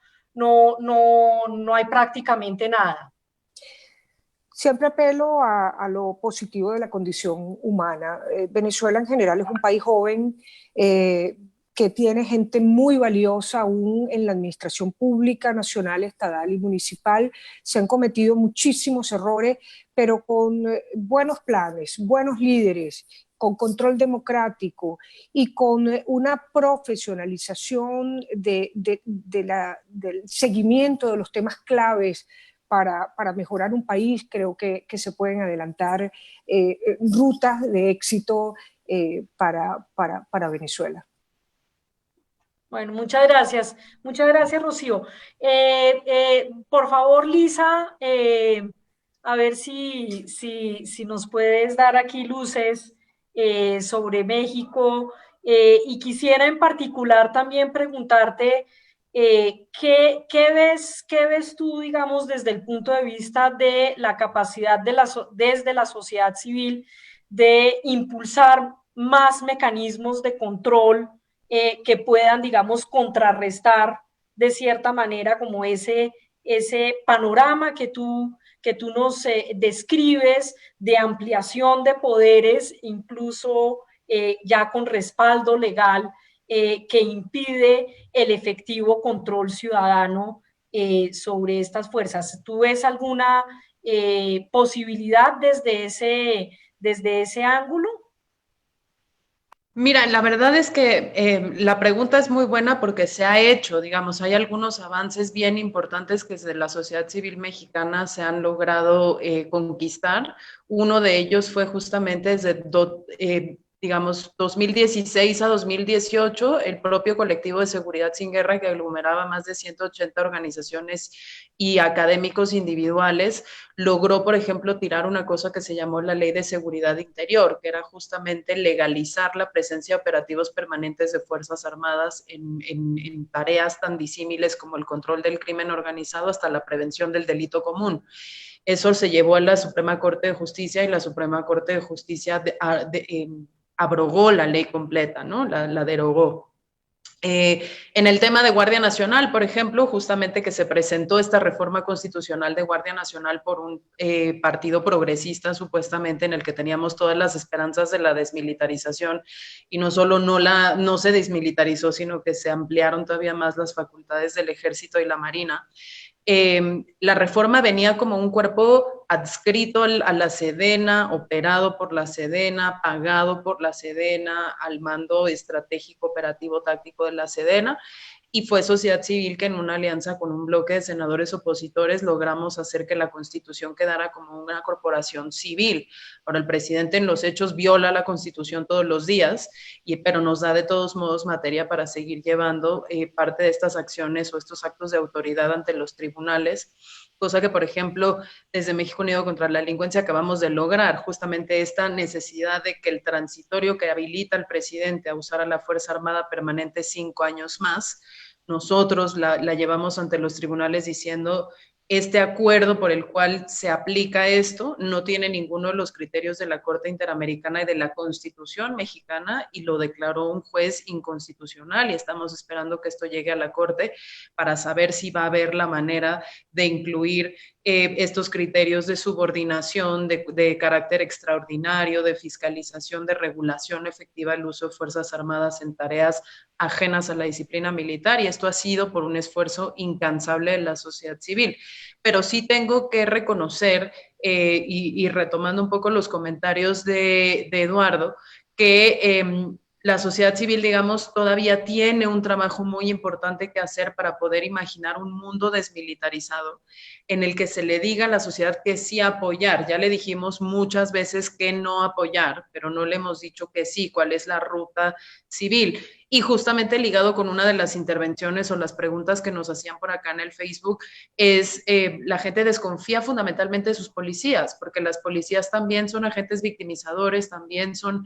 hay prácticamente nada. Siempre apelo a lo positivo de la condición humana. Venezuela en general es un país joven que tiene gente muy valiosa aún en la administración pública, nacional, estatal y municipal. Se han cometido muchísimos errores, pero con buenos planes, buenos líderes, con control democrático y con una profesionalización del seguimiento de los temas claves para mejorar un país, creo que se pueden adelantar rutas de éxito para Venezuela. Bueno, muchas gracias, Rocío. Por favor, Lisa, a ver si nos puedes dar aquí luces sobre México, y quisiera en particular también preguntarte ¿qué ves tú, digamos, desde el punto de vista de la capacidad desde la sociedad civil de impulsar más mecanismos de control que puedan, digamos, contrarrestar de cierta manera como ese panorama que tú nos describes de ampliación de poderes, incluso ya con respaldo legal, que impide el efectivo control ciudadano sobre estas fuerzas? ¿Tú ves alguna posibilidad desde ese ángulo? Mira, la verdad es que la pregunta es muy buena porque se ha hecho, digamos, hay algunos avances bien importantes que desde la sociedad civil mexicana se han logrado conquistar. Uno de ellos fue justamente desde digamos, 2016 a 2018, el propio colectivo de Seguridad Sin Guerra, que aglomeraba más de 180 organizaciones y académicos individuales, logró, por ejemplo, tirar una cosa que se llamó la Ley de Seguridad Interior, que era justamente legalizar la presencia de operativos permanentes de Fuerzas Armadas en tareas tan disímiles como el control del crimen organizado hasta la prevención del delito común. Eso se llevó a la Suprema Corte de Justicia y la Suprema Corte de Justicia abrogó la ley completa, ¿no? La derogó. En el tema de Guardia Nacional, por ejemplo, justamente que se presentó esta reforma constitucional de Guardia Nacional por un partido progresista, supuestamente, en el que teníamos todas las esperanzas de la desmilitarización, y no solo no se desmilitarizó, sino que se ampliaron todavía más las facultades del Ejército y la Marina. La reforma venía como un cuerpo adscrito a la Sedena, operado por la Sedena, pagado por la Sedena, al mando estratégico, operativo, táctico de la Sedena, y fue sociedad civil que en una alianza con un bloque de senadores opositores logramos hacer que la Constitución quedara como una corporación civil. Ahora, el presidente en los hechos viola la Constitución todos los días, pero nos da de todos modos materia para seguir llevando parte de estas acciones o estos actos de autoridad ante los tribunales, cosa que, por ejemplo, desde México Unido contra la Delincuencia acabamos de lograr, justamente esta necesidad de que el transitorio que habilita al presidente a usar a la Fuerza Armada permanente 5 años más, nosotros la llevamos ante los tribunales diciendo: este acuerdo por el cual se aplica esto no tiene ninguno de los criterios de la Corte Interamericana y de la Constitución mexicana, y lo declaró un juez inconstitucional, y estamos esperando que esto llegue a la Corte para saber si va a haber la manera de incluir estos criterios de subordinación, de carácter extraordinario, de fiscalización, de regulación efectiva del uso de Fuerzas Armadas en tareas ajenas a la disciplina militar, y esto ha sido por un esfuerzo incansable de la sociedad civil. Pero sí tengo que reconocer, y retomando un poco los comentarios de Eduardo, que la sociedad civil, digamos, todavía tiene un trabajo muy importante que hacer para poder imaginar un mundo desmilitarizado en el que se le diga a la sociedad que sí apoyar. Ya le dijimos muchas veces que no apoyar, pero no le hemos dicho que sí, cuál es la ruta civil. Y justamente ligado con una de las intervenciones o las preguntas que nos hacían por acá en el Facebook, es la gente desconfía fundamentalmente de sus policías, porque las policías también son agentes victimizadores, también son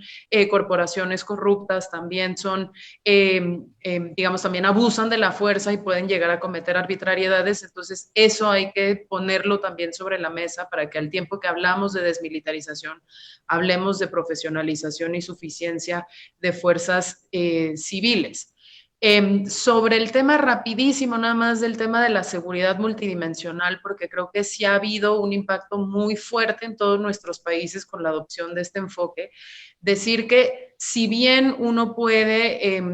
corporaciones corruptas, también son, digamos, también abusan de la fuerza y pueden llegar a cometer arbitrariedades. Entonces, eso hay que ponerlo también sobre la mesa para que al tiempo que hablamos de desmilitarización, hablemos de profesionalización y suficiencia de fuerzas civiles. Sobre el tema rapidísimo, nada más del tema de la seguridad multidimensional, porque creo que sí ha habido un impacto muy fuerte en todos nuestros países con la adopción de este enfoque. Decir que si bien uno puede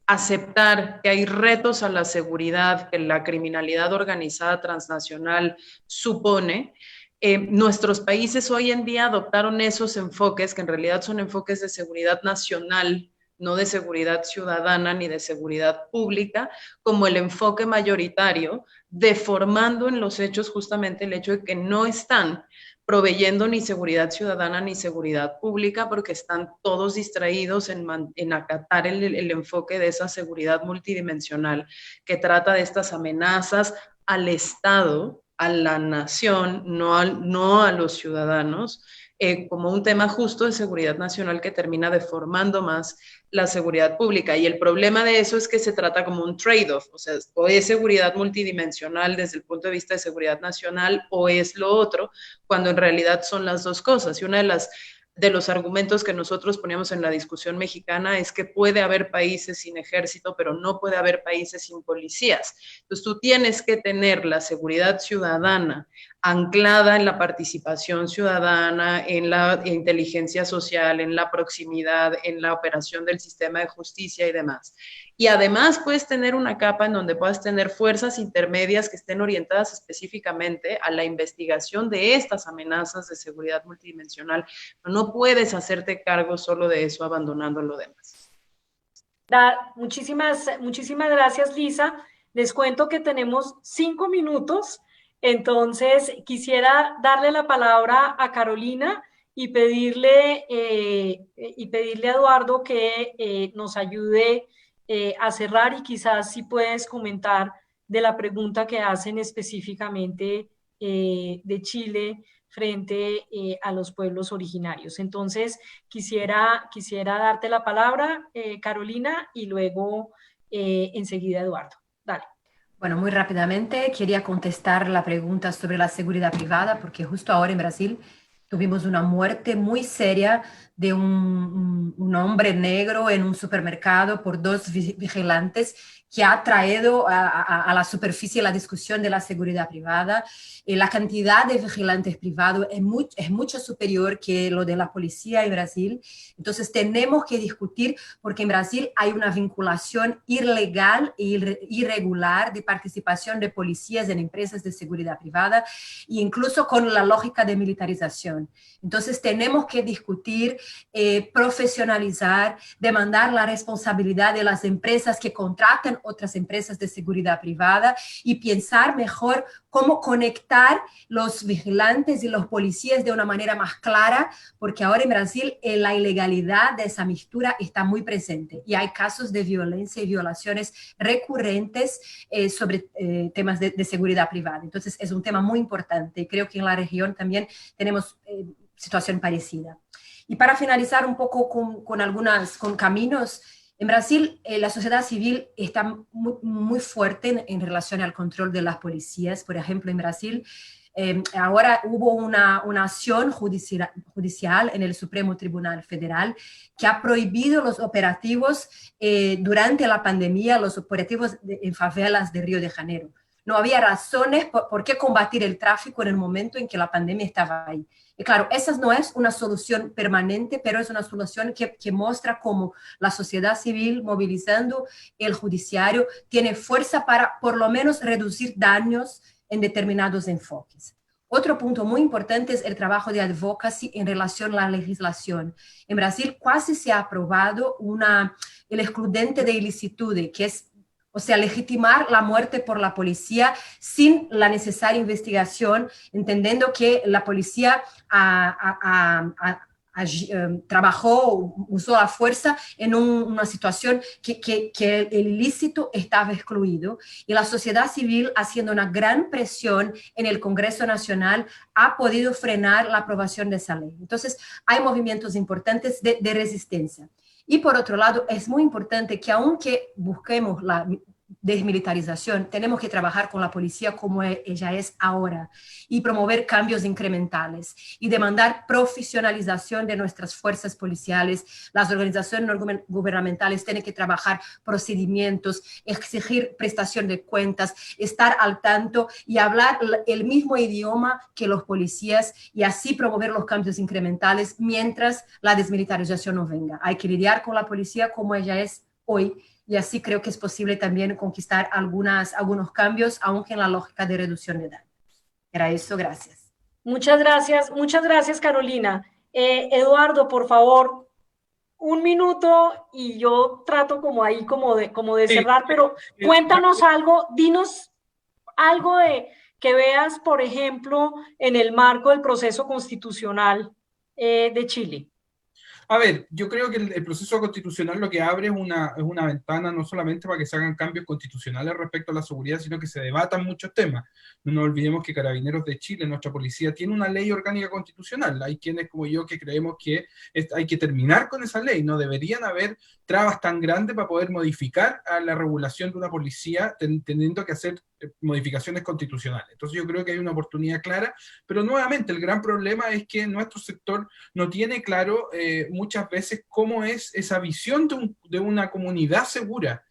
aceptar que hay retos a la seguridad que la criminalidad organizada transnacional supone, nuestros países hoy en día adoptaron esos enfoques, que en realidad son enfoques de seguridad nacional, no de seguridad ciudadana ni de seguridad pública, como el enfoque mayoritario, deformando en los hechos justamente el hecho de que no están proveyendo ni seguridad ciudadana ni seguridad pública, porque están todos distraídos en acatar el enfoque de esa seguridad multidimensional que trata de estas amenazas al Estado, a la nación, no a los ciudadanos, como un tema justo de seguridad nacional que termina deformando más la seguridad pública. Y el problema de eso es que se trata como un trade-off, o sea, o es seguridad multidimensional desde el punto de vista de seguridad nacional o es lo otro, cuando en realidad son las dos cosas. Y una de los argumentos que nosotros poníamos en la discusión mexicana es que puede haber países sin ejército, pero no puede haber países sin policías. Entonces tú tienes que tener la seguridad ciudadana anclada en la participación ciudadana, en la inteligencia social, en la proximidad, en la operación del sistema de justicia y demás. Y además puedes tener una capa en donde puedas tener fuerzas intermedias que estén orientadas específicamente a la investigación de estas amenazas de seguridad multidimensional. No puedes hacerte cargo solo de eso abandonando lo demás. Muchísimas gracias, Lisa. Les cuento que tenemos 5 minutos. Entonces, quisiera darle la palabra a Carolina y pedirle a Eduardo que nos ayude a cerrar, y quizás si puedes comentar de la pregunta que hacen específicamente de Chile frente a los pueblos originarios. Entonces, quisiera darte la palabra, Carolina, y luego enseguida Eduardo. Dale. Bueno, muy rápidamente quería contestar la pregunta sobre la seguridad privada, porque justo ahora en Brasil tuvimos una muerte muy seria de un hombre negro en un supermercado por 2 vigilantes, que ha traído a la superficie la discusión de la seguridad privada. La cantidad de vigilantes privados es mucho superior que lo de la policía en Brasil. Entonces tenemos que discutir, porque en Brasil hay una vinculación ilegal e irregular de participación de policías en empresas de seguridad privada, e incluso con la lógica de militarización. Entonces tenemos que discutir, profesionalizar, demandar la responsabilidad de las empresas que contratan otras empresas de seguridad privada, y pensar mejor cómo conectar los vigilantes y los policías de una manera más clara, porque ahora en Brasil la ilegalidad de esa mixtura está muy presente y hay casos de violencia y violaciones recurrentes sobre temas de seguridad privada. Entonces es un tema muy importante y creo que en la región también tenemos situación parecida. Y para finalizar un poco con caminos, en Brasil la sociedad civil está muy fuerte en relación al control de las policías. Por ejemplo, en Brasil ahora hubo una acción judicial en el Supremo Tribunal Federal que ha prohibido los operativos durante la pandemia, los operativos en favelas de Río de Janeiro. No había razones por qué combatir el tráfico en el momento en que la pandemia estaba ahí. Y claro, esa no es una solución permanente, pero es una solución que muestra cómo la sociedad civil, movilizando el judiciario, tiene fuerza para por lo menos reducir daños en determinados enfoques. Otro punto muy importante es el trabajo de advocacy en relación a la legislación. En Brasil casi se ha aprobado el excludente de ilicitude, que es, o sea, legitimar la muerte por la policía sin la necesaria investigación, entendiendo que la policía trabajó, usó la fuerza en una situación que el ilícito estaba excluido, y la sociedad civil, haciendo una gran presión en el Congreso Nacional, ha podido frenar la aprobación de esa ley. Entonces, hay movimientos importantes de resistencia. Y por otro lado, es muy importante que aunque busquemos la desmilitarización, tenemos que trabajar con la policía como ella es ahora y promover cambios incrementales y demandar profesionalización de nuestras fuerzas policiales. Las organizaciones no gubernamentales tienen que trabajar procedimientos, exigir prestación de cuentas, estar al tanto y hablar el mismo idioma que los policías, y así promover los cambios incrementales mientras la desmilitarización no venga. Hay que lidiar con la policía como ella es hoy, y así creo que es posible también conquistar algunos cambios, aunque en la lógica de reducción de daño. Era eso, gracias. Muchas gracias, Carolina. Eduardo, por favor, 1 minuto y yo trato como de cerrar, pero cuéntanos algo, dinos algo que veas, por ejemplo, en el marco del proceso constitucional de Chile. A ver, yo creo que el proceso constitucional lo que abre es una ventana no solamente para que se hagan cambios constitucionales respecto a la seguridad, sino que se debatan muchos temas. No nos olvidemos que Carabineros de Chile, nuestra policía, tiene una ley orgánica constitucional. Hay quienes como yo que creemos que hay que terminar con esa ley. No deberían haber trabas tan grandes para poder modificar a la regulación de una policía teniendo que hacer modificaciones constitucionales. Entonces yo creo que hay una oportunidad clara, pero nuevamente el gran problema es que nuestro sector no tiene claro muchas veces cómo es esa visión de una comunidad segura.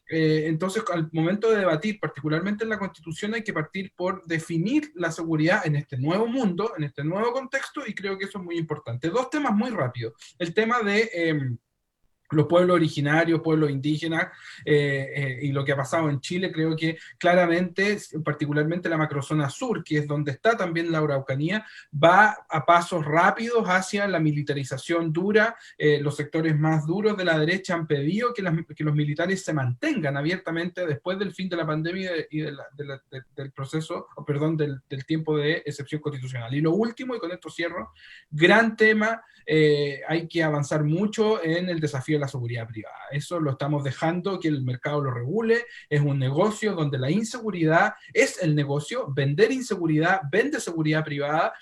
Entonces, al momento de debatir, particularmente en la Constitución, hay que partir por definir la seguridad en este nuevo mundo, en este nuevo contexto, y creo que eso es muy importante. Dos temas muy rápidos. El tema de los pueblos originarios, pueblos indígenas, y lo que ha pasado en Chile, creo que claramente, particularmente la macrozona sur, que es donde está también la Araucanía, va a pasos rápidos hacia la militarización dura. Los sectores más duros de la derecha han pedido que los militares se mantengan abiertamente después del fin de la pandemia y del proceso, perdón, del tiempo de excepción constitucional. Y lo último, y con esto cierro, gran tema, hay que avanzar mucho en el desafío de la seguridad privada. Eso lo estamos dejando que el mercado lo regule. Es un negocio donde la inseguridad es el negocio. Vender inseguridad vende seguridad privada,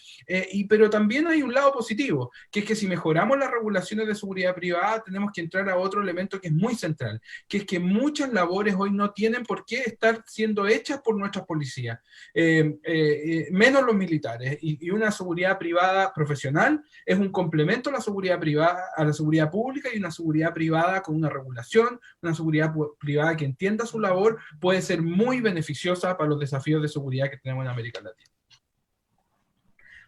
pero también hay un lado positivo, que es que si mejoramos las regulaciones de seguridad privada, tenemos que entrar a otro elemento que es muy central, que es que muchas labores hoy no tienen por qué estar siendo hechas por nuestras policías, menos los militares, y una seguridad privada profesional es un complemento a la seguridad privada, a la seguridad pública, y una seguridad privada con una regulación, una seguridad privada que entienda su labor, puede ser muy beneficiosa para los desafíos de seguridad que tenemos en América Latina.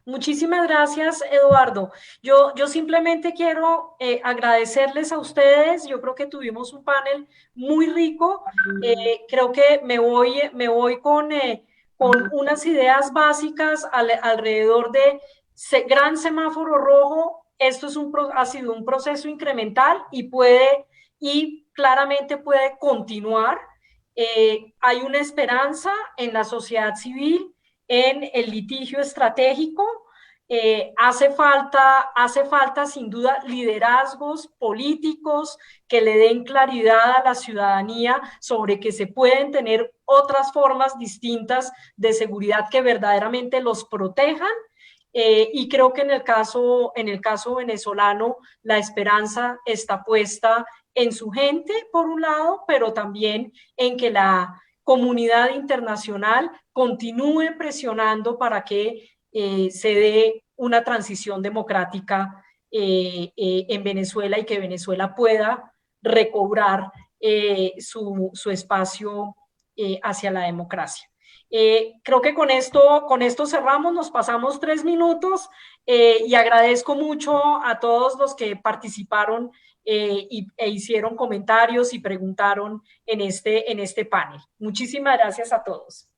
Muchísimas gracias, Eduardo. Yo simplemente quiero agradecerles a ustedes. Yo creo que tuvimos un panel muy rico. Creo que me voy con unas ideas básicas alrededor de gran semáforo rojo. Esto ha sido un proceso incremental y claramente puede continuar. Hay una esperanza en la sociedad civil, en el litigio estratégico. Hace falta sin duda liderazgos políticos que le den claridad a la ciudadanía sobre que se pueden tener otras formas distintas de seguridad que verdaderamente los protejan. Y creo que en el caso venezolano la esperanza está puesta en su gente, por un lado, pero también en que la comunidad internacional continúe presionando para que se dé una transición democrática en Venezuela, y que Venezuela pueda recobrar su espacio hacia la democracia. Creo que con esto cerramos, nos pasamos 3 minutos, y agradezco mucho a todos los que participaron e hicieron comentarios y preguntaron en este panel. Muchísimas gracias a todos.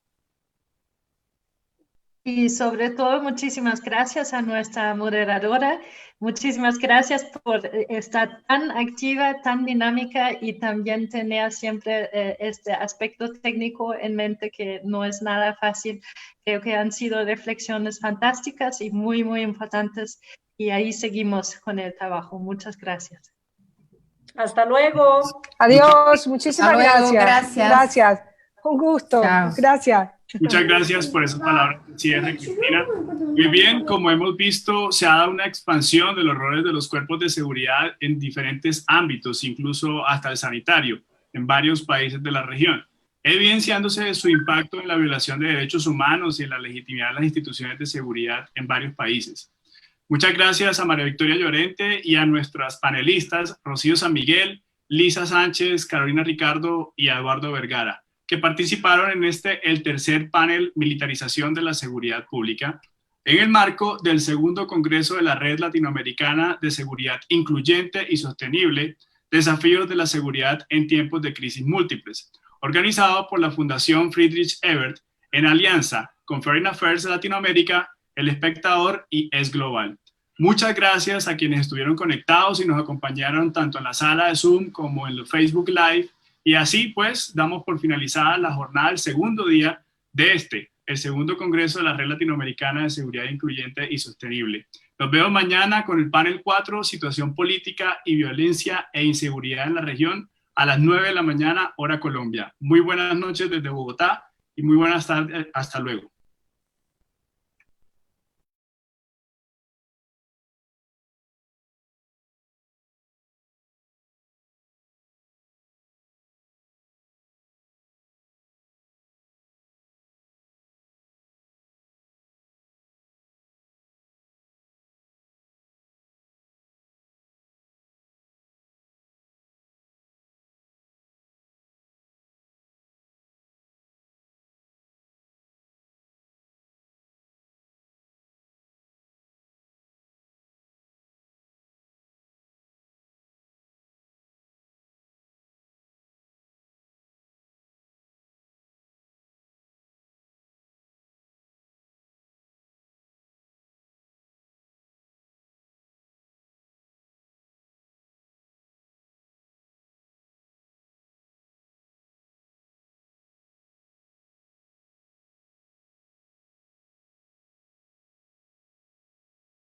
Y sobre todo, muchísimas gracias a nuestra moderadora. Muchísimas gracias por estar tan activa, tan dinámica, y también tener siempre este aspecto técnico en mente, que no es nada fácil. Creo que han sido reflexiones fantásticas y muy, muy importantes. Y ahí seguimos con el trabajo. Muchas gracias. Hasta luego. Adiós. Muchísimas gracias. Gracias. Un gusto. Chao. Gracias. Muchas gracias por esas palabras de cierre, Cristina. Muy bien, como hemos visto, se ha dado una expansión de los roles de los cuerpos de seguridad en diferentes ámbitos, incluso hasta el sanitario, en varios países de la región, evidenciándose su impacto en la violación de derechos humanos y en la legitimidad de las instituciones de seguridad en varios países. Muchas gracias a María Victoria Llorente y a nuestras panelistas, Rocío San Miguel, Lisa Sánchez, Carolina Ricardo y Eduardo Vergara, que participaron en el tercer panel Militarización de la Seguridad Pública, en el marco del segundo Congreso de la Red Latinoamericana de Seguridad Incluyente y Sostenible, Desafíos de la Seguridad en Tiempos de Crisis Múltiples, organizado por la Fundación Friedrich Ebert en alianza con Foreign Affairs Latinoamérica, El Espectador y Es Global. Muchas gracias a quienes estuvieron conectados y nos acompañaron tanto en la sala de Zoom como en el Facebook Live. Y así pues damos por finalizada la jornada del segundo día de el segundo Congreso de la Red Latinoamericana de Seguridad Incluyente y Sostenible. Nos vemos mañana con el panel 4, Situación Política y Violencia e Inseguridad en la Región, a las 9 de la mañana, hora Colombia. Muy buenas noches desde Bogotá y muy buenas tardes. Hasta luego.